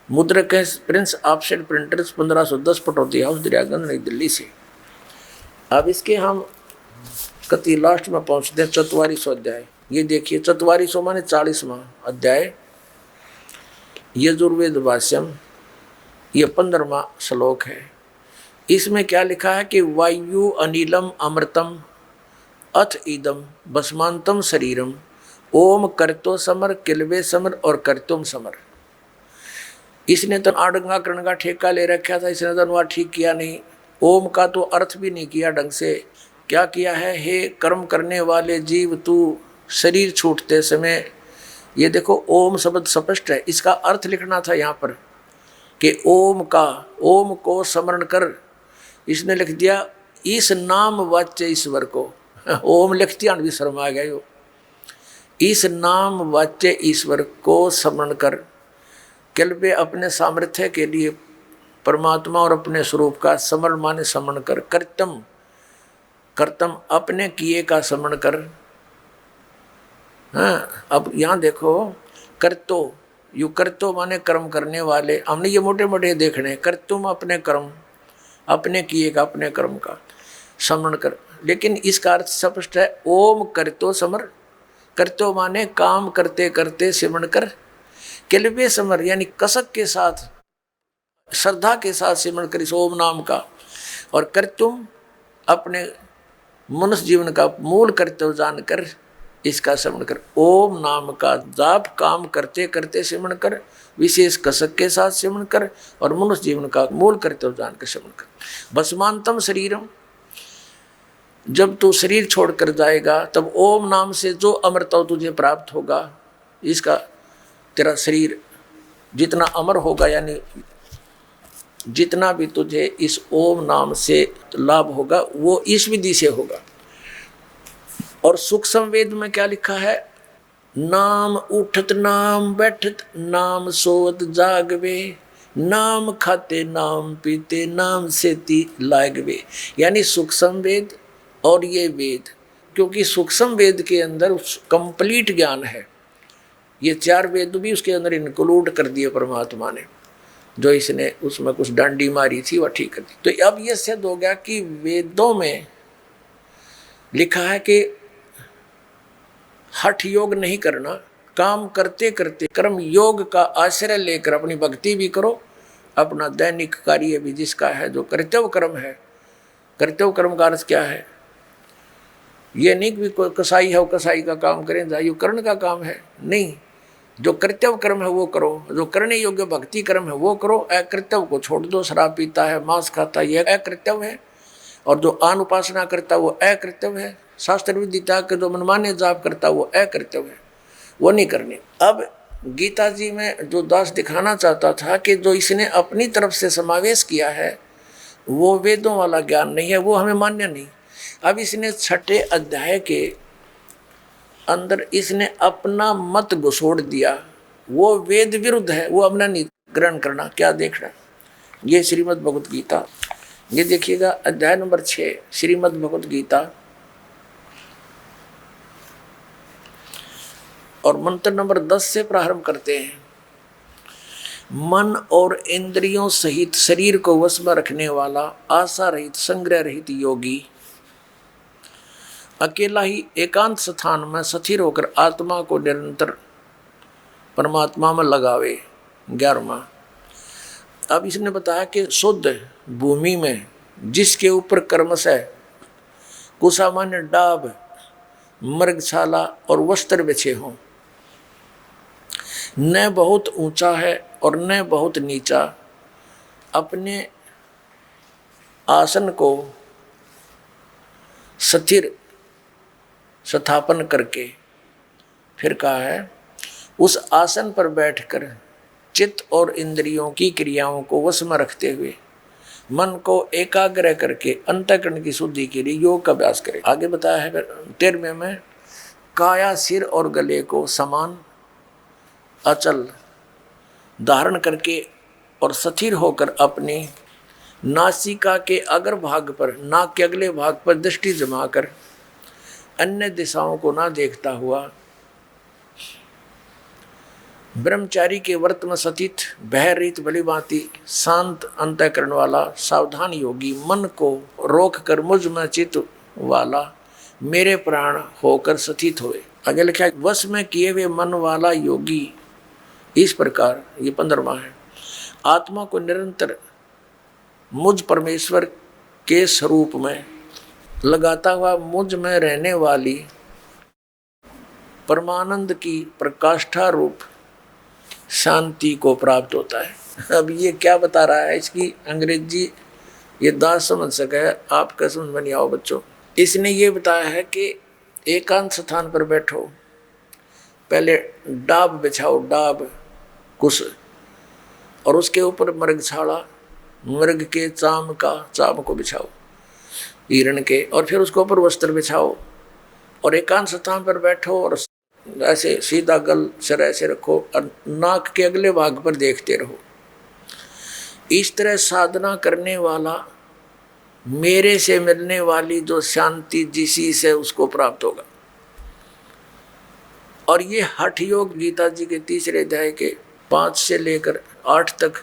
मुद्रक है Prince offset printers, 1510, Pataudi house, Daryaganj, नई दिल्ली से। अब इसके हम कति लास्ट में पहुंचते हैं, 44वां अध्याय। ये देखिए, 44वां माने 40वां अध्याय, यजुर्वेद भाष्यम, ये 15वां श्लोक है। इसमें क्या लिखा है कि वायु अनिलम अमृतम अथ इदम भस्मांतम शरीरम ओम करतो समर किलवे समर और करतुम समर। इसने तो आडंगा करण का ठेका ले रखा था, इसने तो अनुवाद ठीक किया नहीं, ओम का तो अर्थ भी नहीं किया ढंग से। क्या किया है, हे कर्म करने वाले जीव, तू शरीर छूटते समय, ये देखो ओम शब्द स्पष्ट है, इसका अर्थ लिखना था यहाँ पर कि ओम का, ओम को स्मरण कर। इसने लिख दिया इस नाम वाच्य ईश्वर को, ओम लिख दिया, भी शर्म आ गया यो। इस नाम वाच्य ईश्वर को स्मरण कर, किलबे अपने सामर्थ्य के लिए परमात्मा और अपने स्वरूप का स्मरण माने स्मरण कर, कर्तम कर्तम अपने किए का स्मरण कर। हाँ, अब यहाँ देखो, कर्तो, यू कर्तो माने कर्म करने वाले, हमने ये मोटे मोटे देखने, कर्तुम अपने कर्म, अपने किए का, अपने कर्म का स्मरण कर। लेकिन इसका अर्थ स्पष्ट है, ओम करतो समर। करतो माने काम करते करते सिमरण कर, किलबे समर यानी कसक के साथ, श्रद्धा के साथ सिमरण कर इस ओम नाम का। और कर्तुम अपने मनुष्य जीवन का मूल कर्तव्य जानकर इसका स्मरण कर। ओम नाम का जाप काम करते करते सिमरण कर, विशेष कसक के साथ सिमरण कर, और मनुष्य जीवन का मूल कर्तव्य जानकर सिमरण कर। भस्मांतम शरीरम, जब तू शरीर छोड़कर जाएगा तब ओम नाम से जो अमरता तुझे प्राप्त होगा, इसका तेरा शरीर जितना अमर होगा, यानी जितना भी तुझे इस ओम नाम से लाभ होगा वो इस विधि से होगा। और सूक्ष्म वेद में क्या लिखा है, नाम उठत नाम बैठत नाम सोत जागवे, नाम खाते नाम पीते नाम सेती लागवे। यानी सूक्ष्म वेद और ये वेद, क्योंकि सूक्ष्म वेद के अंदर कंप्लीट ज्ञान है, ये 4 वेद भी उसके अंदर इंक्लूड कर दिए परमात्मा ने। जो इसने उसमें कुछ डांडी मारी थी वह ठीक कर दी। तो अब यह सिद्ध हो गया कि वेदों में लिखा है कि हठ योग नहीं करना, काम करते करते कर्म योग का आश्रय लेकर अपनी भक्ति भी करो, अपना दैनिक कार्य भी जिसका है जो कर्तव्य कर्म है। कर्तव्य कर्म का अर्थ क्या है, ये नहीं कि कोई कसाई है वो कसाई का काम करें, जाइयो कर्ण का काम है, नहीं। जो कर्तव्य कर्म है वो करो, जो करने योग्य भक्ति कर्म है वो करो, अकर्तव्य को छोड़ दो। शराब पीता है, मांस खाता है, यह अकर्तव्य है, और जो आन उपासना करता है वो अकर्तव्य है। शास्त्र विदिता के जो मनमाने जाप करता है वो अकर्तव्य है, वो नहीं करने। अब गीता जी में जो दास दिखाना चाहता था कि जो इसने अपनी तरफ से समावेश किया है वो वेदों वाला ज्ञान नहीं है, वो हमें मान्य नहीं। अब इसने 6ठे अध्याय के अंदर इसने अपना मत घुसोड़ दिया, वो वेद विरुद्ध है, वो अपना नहीं ग्रहण करना। क्या देखना, ये श्रीमद् भगवत गीता, ये देखिएगा अध्याय नंबर 6 श्रीमद् भगवत गीता और मंत्र नंबर 10 से प्रारंभ करते हैं। मन और इंद्रियों सहित शरीर को वश में रखने वाला आशा रहित संग्रह रहित योगी अकेला ही एकांत स्थान में स्थिर होकर आत्मा को निरंतर परमात्मा में लगावे। 11वां, अब इसने बताया कि शुद्ध भूमि में जिसके ऊपर कर्मशः कुसामान्य डाब मृगशाला और वस्त्र बिछे हों, न बहुत ऊंचा है और न बहुत नीचा, अपने आसन को स्थिर स्थापन करके, फिर कहा है उस आसन पर बैठकर चित्त और इंद्रियों की क्रियाओं को वश में रखते हुए मन को एकाग्र करके अंतःकरण की शुद्धि के लिए योग का अभ्यास करें। आगे बताया है 13वें में, काया सिर और गले को समान अचल धारण करके और स्थिर होकर अपनी नासिका के अग्र भाग पर, नाक के अगले भाग पर दृष्टि जमाकर अन्य दिशाओं को ना देखता हुआ ब्रह्मचारी के व्रत में सतित बहरहित भलीभांति शांत अंतःकरण वाला सावधान योगी मन को रोक कर मुझ में चित्त वाला मेरे प्राण होकर स्थित हुए। आगे लिखा है, वश में किए हुए मन वाला योगी इस प्रकार, ये 15वां है, आत्मा को निरंतर मुझ परमेश्वर के स्वरूप में लगाता हुआ मुझ में रहने वाली परमानंद की प्रकाष्ठा रूप शांति को प्राप्त होता है। अब ये क्या बता रहा है, इसकी अंग्रेजी ये दास समझ सके, आपका समझ में नहीं आओ बच्चों। इसने ये बताया है कि एकांत स्थान पर बैठो, पहले डाब बिछाओ, डाब कुश, और उसके ऊपर मृगशाला, मृग के चाम को बिछाओ हिरण के, और फिर उसके ऊपर वस्त्र बिछाओ और एकांत स्थान पर बैठो और ऐसे सीधा गल सिर ऐसे रखो और नाक के अगले भाग पर देखते रहो। इस तरह साधना करने वाला मेरे से मिलने वाली जो शांति जिसी से उसको प्राप्त होगा। और ये हठ योग गीता जी के 3रे अध्याय के 5 से लेकर 8 तक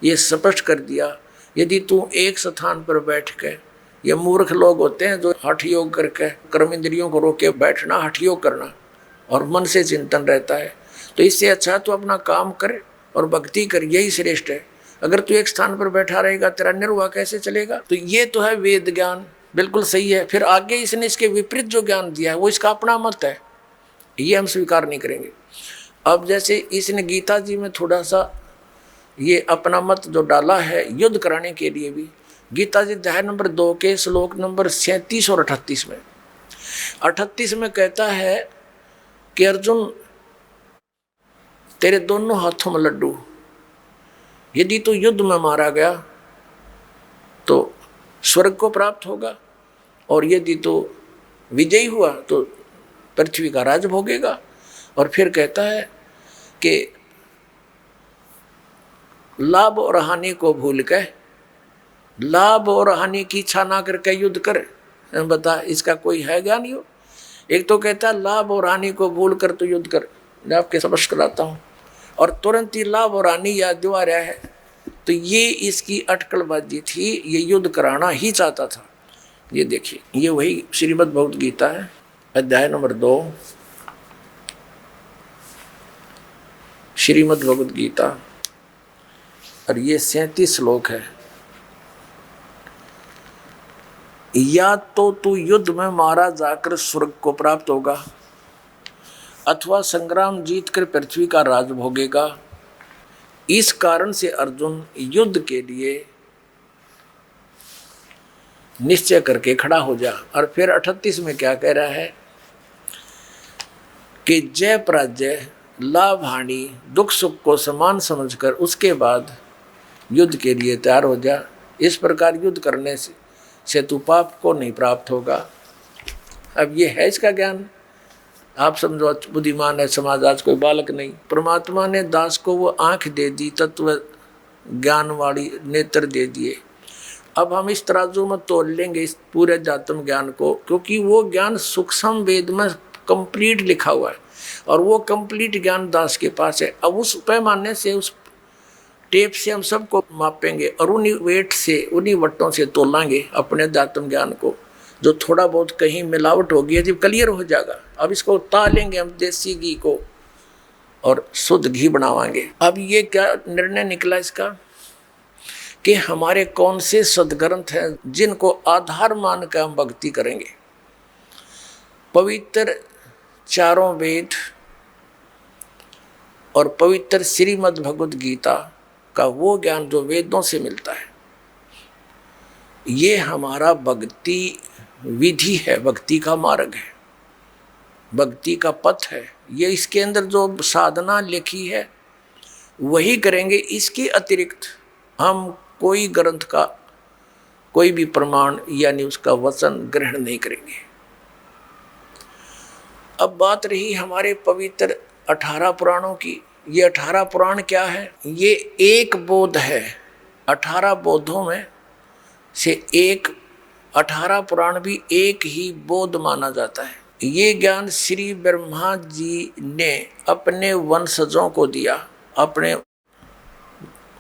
ये स्पष्ट कर दिया। यदि तू एक स्थान पर बैठ के, ये मूर्ख लोग होते हैं जो हठ योग करके कर्म इंद्रियों को रोक के बैठना, हठ योग करना और मन से चिंतन रहता है, तो इससे अच्छा तो अपना काम कर और भक्ति कर, यही श्रेष्ठ है। अगर तू एक स्थान पर बैठा रहेगा तेरा निर्वाह कैसे चलेगा? तो ये तो है वेद ज्ञान, बिल्कुल सही है। फिर आगे इसने इसके विपरीत जो ज्ञान दिया है वो इसका अपना मत है, ये हम स्वीकार नहीं करेंगे। अब जैसे इसने गीता जी में थोड़ा सा ये अपना मत जो डाला है युद्ध कराने के लिए भी, गीता जी अध्याय नंबर 2 के श्लोक नंबर 37 और 38 में, 38 में कहता है कि अर्जुन तेरे दोनों हाथों में लड्डू, यदि तू युद्ध में मारा गया तो स्वर्ग को प्राप्त होगा, और यदि तू विजयी हुआ तो पृथ्वी का राज भोगेगा। और फिर कहता है कि लाभ और हानि को भूल के, लाभ और हानि की इच्छा ना करके युद्ध कर। बता, इसका कोई है ज्ञान? यो एक तो कहता है लाभ और हानि को भूल कर तो युद्ध कर, मैं आपके समझ कराता हूँ, और तुरंत ही लाभ और हानि याद दिवा रहा है। तो ये इसकी अटकलबाजी थी, ये युद्ध कराना ही चाहता था। ये देखिए, ये वही श्रीमद् भगवत गीता है, अध्याय नंबर 2 श्रीमद् भगवत गीता, और ये 37 श्लोक है। या तो तू युद्ध में मारा जाकर स्वर्ग को प्राप्त होगा, अथवा संग्राम जीतकर पृथ्वी का राज भोगेगा। इस कारण से अर्जुन युद्ध के लिए निश्चय करके खड़ा हो जा। और फिर 38 में क्या कह रहा है कि जय पराजय, लाभ हानि, दुख सुख को समान समझकर उसके बाद युद्ध के लिए तैयार हो जा। इस प्रकार युद्ध करने से तू पाप को नहीं प्राप्त होगा। अब ये है इसका ज्ञान। आप समझो बुद्धिमान है समाज, आज कोई बालक नहीं। परमात्मा ने दास को वो आंख दे दी, तत्व ज्ञान वाली नेत्र दे दिए। अब हम इस तराजू में तोल लेंगे इस पूरे अध्यात्म ज्ञान को, क्योंकि वो ज्ञान सूक्ष्म वेद में कंप्लीट लिखा हुआ है और वो कंप्लीट ज्ञान दास के पास है। अब उस पैमाने से, उस टेप से हम सबको मापेंगे और उन्हीं वेट से, उन्हीं वट्टों से तोलांगे अपने अध्यात्म ज्ञान को। जो थोड़ा बहुत कहीं मिलावट होगी जब क्लियर हो जाएगा, अब इसको तालेंगे हम देसी घी को और शुद्ध घी बनावांगे। अब ये क्या निर्णय निकला इसका कि हमारे कौन से सदग्रंथ हैं जिनको आधार मान कर हम भक्ति करेंगे। पवित्र चारों वेद और पवित्र श्रीमद् भगवद गीता का वो ज्ञान जो वेदों से मिलता है, ये हमारा भक्ति विधि है, भक्ति का मार्ग है, भक्ति का पथ है। ये इसके अंदर जो साधना लिखी है वही करेंगे। इसके अतिरिक्त हम कोई ग्रंथ का कोई भी प्रमाण यानी उसका वचन ग्रहण नहीं करेंगे। अब बात रही हमारे पवित्र 18 पुराणों की। ये 18 पुराण क्या है? ये एक बोध है। 18 बोधों में से एक 18 पुराण भी एक ही बोध माना जाता है। ये ज्ञान श्री ब्रह्मा जी ने अपने वंशजों को दिया, अपने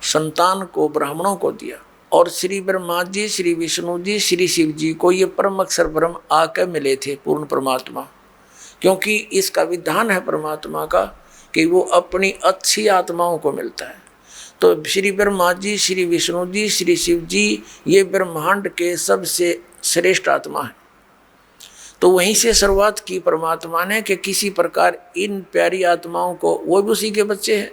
संतान को, ब्राह्मणों को दिया। और श्री ब्रह्मा जी, श्री विष्णु जी, श्री शिव जी को ये परम अक्षर ब्रह्म आकर मिले थे, पूर्ण परमात्मा। क्योंकि इसका विधान है परमात्मा का कि वो अपनी अच्छी आत्माओं को मिलता है। तो श्री ब्रह्मा जी, श्री विष्णु जी, श्री शिव जी ये ब्रह्मांड के सबसे श्रेष्ठ आत्मा है। तो वहीं से शुरुआत की परमात्मा ने कि किसी प्रकार इन प्यारी आत्माओं को, वो भी उसी के बच्चे हैं,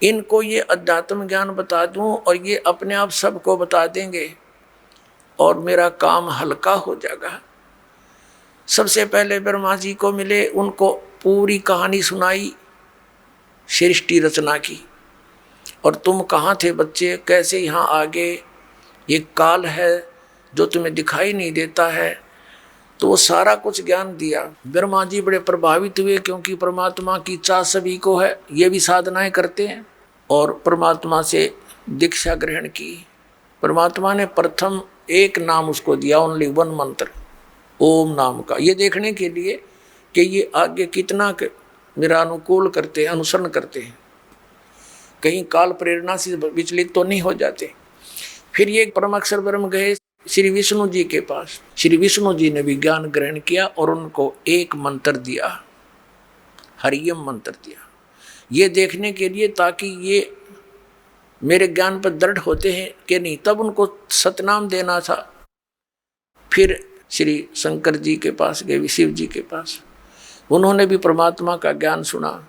इनको ये अध्यात्म ज्ञान बता दूं और ये अपने आप सबको बता देंगे और मेरा काम हल्का हो जाएगा। सबसे पहले ब्रह्मा जी को मिले, उनको पूरी कहानी सुनाई सृष्टि रचना की। और तुम कहाँ थे बच्चे, कैसे यहाँ आ गए, ये काल है जो तुम्हें दिखाई नहीं देता है। तो वो सारा कुछ ज्ञान दिया। ब्रह्मा जी बड़े प्रभावित हुए, क्योंकि परमात्मा की चाह सभी को है, ये भी साधनाएं करते हैं। और परमात्मा से दीक्षा ग्रहण की। परमात्मा ने प्रथम एक नाम उसको दिया, ओनली वन मंत्र, ओम नाम का, ये देखने के लिए कि ये आगे कितना मेरा अनुकूल करते हैं, अनुसरण करते हैं, कहीं काल प्रेरणा से विचलित तो नहीं हो जाते। फिर ये परम अक्षर ब्रह्म गए श्री विष्णु जी के पास। श्री विष्णु जी ने भी ज्ञान ग्रहण किया और उनको एक मंत्र दिया, हरियम मंत्र दिया, ये देखने के लिए ताकि ये मेरे ज्ञान पर दृढ़ होते हैं कि नहीं। तब उनको सतनाम देना था। फिर श्री शंकर जी के पास गए, शिव जी के पास, उन्होंने भी परमात्मा का ज्ञान सुना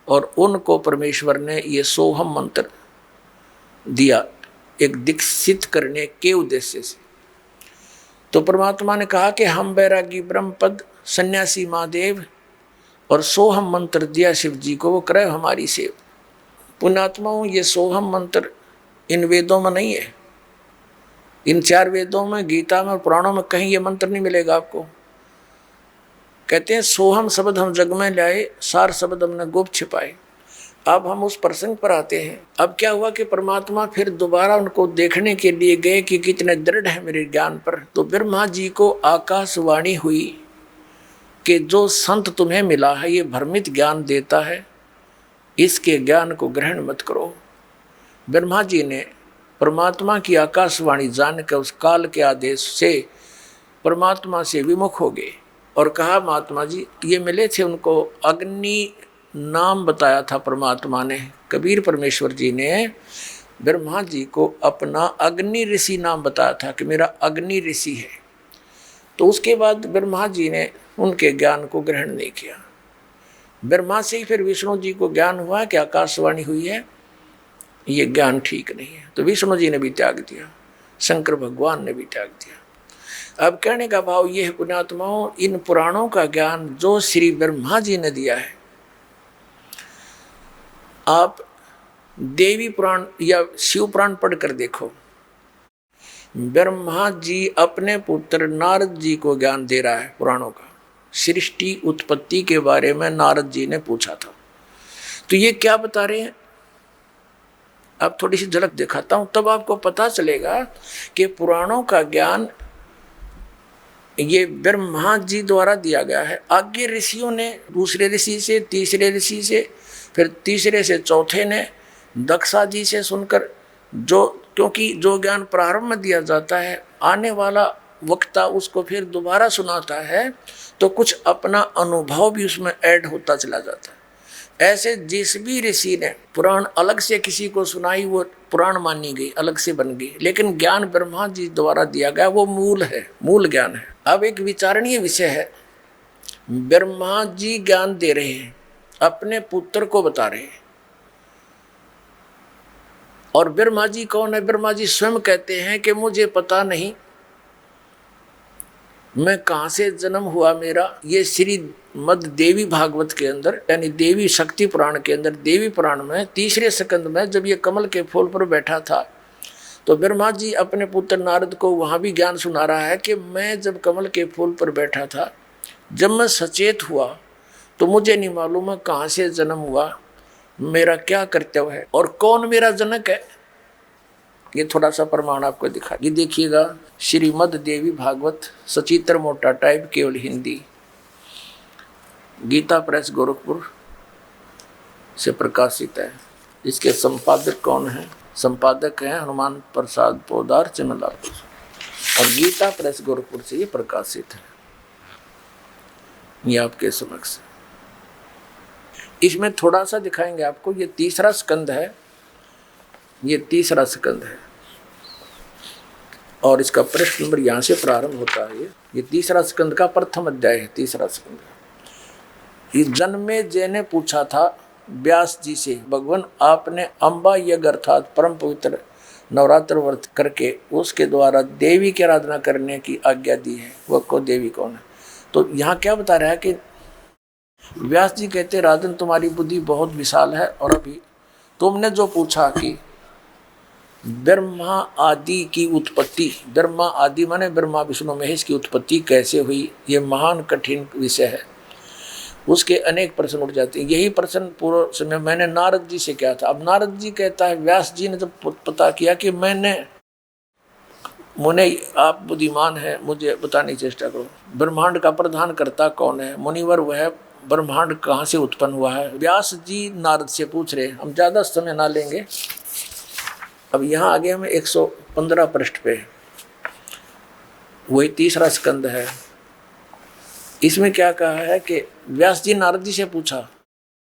और उनको परमेश्वर ने ये सोहम मंत्र दिया, एक दीक्षित करने के उद्देश्य से। तो परमात्मा ने कहा कि हम बैरागी ब्रह्मपद सन्यासी महादेव और सोहम मंत्र दिया शिव जी को, वो करे हमारी सेव। पुण्यात्माओं, ये सोहम मंत्र इन वेदों में नहीं है, इन 4 वेदों में, गीता में और पुराणों में कहीं ये मंत्र नहीं मिलेगा आपको। कहते हैं सोहम शब्द हम जग में लाए, सार शब्द हमने गुप्त छिपाए। अब हम उस प्रसंग पर आते हैं। अब क्या हुआ कि परमात्मा फिर दोबारा उनको देखने के लिए गए कि कितने दृढ़ है मेरे ज्ञान पर। तो ब्रह्मा जी को आकाशवाणी हुई कि जो संत तुम्हें मिला है ये भ्रमित ज्ञान देता है, इसके ज्ञान को ग्रहण मत करो। ब्रह्मा जी ने परमात्मा की आकाशवाणी जानकर उस काल के आदेश से परमात्मा से विमुख हो गए और कहा, महात्मा जी ये मिले थे, उनको अग्नि नाम बताया था परमात्मा ने। कबीर परमेश्वर जी ने ब्रह्मा जी को अपना अग्नि ऋषि नाम बताया था कि मेरा अग्नि ऋषि है। तो उसके बाद ब्रह्मा जी ने उनके ज्ञान को ग्रहण नहीं किया। ब्रह्मा से ही फिर विष्णु जी को ज्ञान हुआ कि आकाशवाणी हुई है, ये ज्ञान ठीक नहीं है। तो विष्णु जी ने भी त्याग दिया, शंकर भगवान ने भी त्याग दिया। अब कहने का भाव ये है पुण्यात्माओं, इन पुराणों का ज्ञान जो श्री ब्रह्मा जी ने दिया है, आप देवी पुराण या शिव पुराण पढ़कर देखो। ब्रह्मा जी अपने पुत्र नारद जी को ज्ञान दे रहा है पुराणों का। सृष्टि उत्पत्ति के बारे में नारद जी ने पूछा था। तो ये क्या बता रहे हैं, अब थोड़ी सी झलक दिखाता हूं, तब आपको पता चलेगा कि पुराणों का ज्ञान ये ब्रह्मा जी द्वारा दिया गया है। आगे ऋषियों ने दूसरे ऋषि से, तीसरे ऋषि से, फिर तीसरे से चौथे ने दक्षा जी से सुनकर, जो क्योंकि जो ज्ञान प्रारंभ में दिया जाता है आने वाला वक्ता उसको फिर दोबारा सुनाता है, तो कुछ अपना अनुभव भी उसमें ऐड होता चला जाता है। ऐसे जिस भी ऋषि ने पुराण अलग से किसी को सुनाई वो पुराण मानी गई, अलग से बन गई, लेकिन ज्ञान ब्रह्मा जी द्वारा दिया गया वो मूल है, मूल ज्ञान है। अब एक विचारणीय विषय है, ब्रह्मा जी ज्ञान दे रहे हैं, अपने पुत्र को बता रहे हैं, और ब्रह्मा जी कौन है? ब्रह्मा जी स्वयं कहते हैं कि मुझे पता नहीं मैं कहाँ से जन्म हुआ मेरा। ये श्रीमद् देवी भागवत के अंदर, यानी देवी शक्ति पुराण के अंदर, देवी पुराण में तीसरे स्कंद में जब ये कमल के फूल पर बैठा था, तो ब्रह्मा जी अपने पुत्र नारद को वहाँ भी ज्ञान सुना रहा है कि मैं जब कमल के फूल पर बैठा था, जब मैं सचेत हुआ तो मुझे नहीं मालूम है कहाँ से जन्म हुआ, मेरा क्या कर्तव्य है और कौन मेरा जनक है। ये थोड़ा सा प्रमाण आपको दिखा, ये देखिएगा श्रीमद् देवी भागवत, सचित्र मोटा टाइप, केवल हिंदी, गीता प्रेस गोरखपुर से प्रकाशित है। इसके संपादक कौन है? संपादक हैं हनुमान प्रसाद पोदार, चिमलापुर, और गीता प्रेस गोरखपुर से ये प्रकाशित है। ये आपके समक्ष, इसमें थोड़ा सा दिखाएंगे आपको। ये तीसरा स्कंद है, ये तीसरा स्कंद है, और इसका प्रश्न नंबर यहाँ से प्रारंभ होता है। ये तीसरा स्कंद का प्रथम अध्याय है, तीसरा स्कंद। इस जन्मे जय ने पूछा था व्यास जी से, भगवान आपने अम्बा यज्ञ अर्थात परम पवित्र नवरात्र व्रत करके उसके द्वारा देवी की आराधना करने की आज्ञा दी है, वह को देवी कौन है? तो यहाँ क्या बता रहा है कि व्यास जी कहते राजन तुम्हारी बुद्धि बहुत विशाल है, और अभी तुमने जो पूछा कि ब्रह्मा आदि की उत्पत्ति, ब्रह्मा आदि माने ब्रह्मा विष्णु महेश की उत्पत्ति कैसे हुई, ये महान कठिन विषय है। उसके अनेक प्रश्न उठ जाते हैं। यही प्रश्न पूर्व समय मैंने नारद जी से किया था। अब नारद जी कहता है व्यास जी ने जब पता किया कि मुने आप बुद्धिमान है, मुझे बताने की चेष्टा करो, ब्रह्मांड का प्रधान करता कौन है? मुनिवर वह ब्रह्मांड कहाँ से उत्पन्न हुआ है? व्यास जी नारद से पूछ रहे। हम ज़्यादा समय ना लेंगे। अब यहाँ आगे हम 115 पृष्ठ पे, वही तीसरा स्कंद है। इसमें क्या कहा है कि व्यास जी नारद जी से पूछा।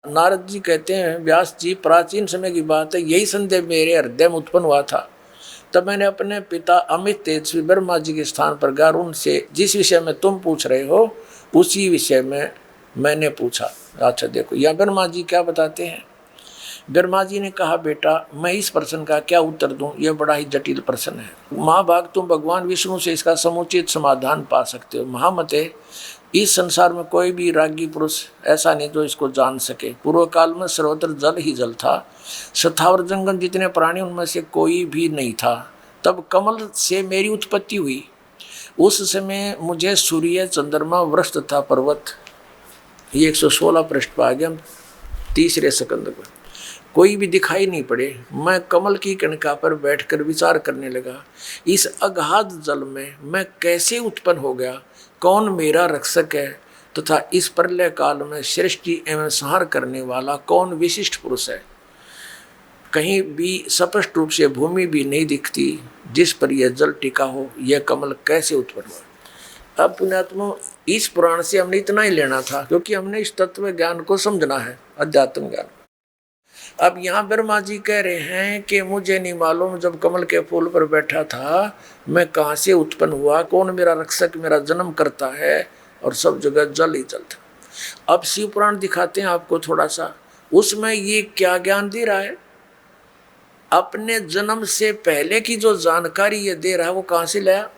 नारद जी कहते हैं व्यास जी प्राचीन समय की बात है, यही संदेह मेरे हृदय में उत्पन्न हुआ था। तब मैंने अपने पिता अमित तेजस्वी ब्रह्मा जी के स्थान पर गया, उनसे जिस विषय में तुम पूछ रहे हो उसी विषय में मैंने पूछा। अच्छा देखो या ब्रह्मा जी क्या बताते हैं। ब्रह्मा जी ने कहा बेटा मैं इस प्रश्न का क्या उत्तर दूं, यह बड़ा ही जटिल प्रश्न है। महाभाग तुम भगवान विष्णु से इसका समुचित समाधान पा सकते हो। महामते इस संसार में कोई भी रागी पुरुष ऐसा नहीं जो इसको जान सके। पूर्व काल में सर्वत्र जल ही जल था, स्थावर जंगल जितने प्राणी उनमें से कोई भी नहीं था। तब कमल से मेरी उत्पत्ति हुई। उस समय मुझे सूर्य, चंद्रमा, वृक्ष तथा पर्वत, ये 116 पृष्ठ पर आ गया हम तीसरे स्कंद पर, कोई भी दिखाई नहीं पड़े। मैं कमल की कणिका पर बैठकर विचार करने लगा, इस अगाध जल में मैं कैसे उत्पन्न हो गया, कौन मेरा रक्षक है, तथा इस प्रलय काल में सृष्टि एवं संहार करने वाला कौन विशिष्ट पुरुष है। कहीं भी स्पष्ट रूप से भूमि भी नहीं दिखती जिस पर यह जल टिका हो, यह कमल कैसे उत्पन्न हुआ। अब पुण्यात्मा इस पुराण से हमने इतना ही लेना था, क्योंकि हमने इस तत्व ज्ञान को समझना है, अध्यात्म ज्ञान। अब यहाँ ब्रह्मा जी कह रहे हैं कि मुझे नहीं मालूम जब कमल के फूल पर बैठा था मैं कहाँ से उत्पन्न हुआ, कौन मेरा रक्षक, मेरा जन्म करता है, और सब जगह जल ही जल था। अब शिव पुराण दिखाते हैं आपको थोड़ा सा, उसमें ये क्या ज्ञान दे रहा है, अपने जन्म से पहले की जो जानकारी ये दे रहा है वो कहाँ से लाया,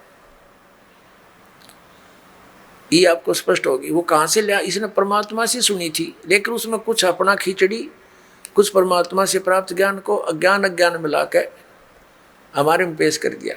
ये आपको स्पष्ट होगी। वो कहाँ से लाया, इसने परमात्मा से सुनी थी, लेकिन उसमें कुछ अपना खिचड़ी, कुछ परमात्मा से प्राप्त ज्ञान को अज्ञान अज्ञान मिला के हमारे में पेश कर दिया।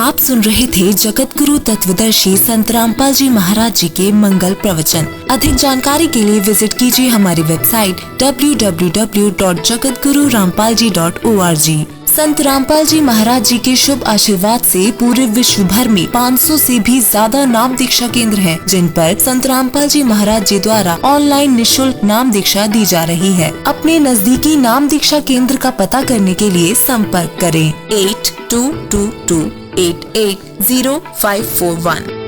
आप सुन रहे थे जगत गुरु तत्वदर्शी संत रामपाल जी महाराज जी के मंगल प्रवचन। अधिक जानकारी के लिए विजिट कीजिए हमारी वेबसाइट www.jagatgururampalji.org। संत रामपाल जी महाराज जी के शुभ आशीर्वाद से पूरे विश्व भर में 500 से भी ज्यादा नाम दीक्षा केंद्र हैं, जिन पर संत रामपाल जी महाराज जी द्वारा ऑनलाइन निशुल्क नाम दीक्षा दी जा रही है। अपने नजदीकी नाम दीक्षा केंद्र का पता करने के लिए संपर्क करें 8222880541।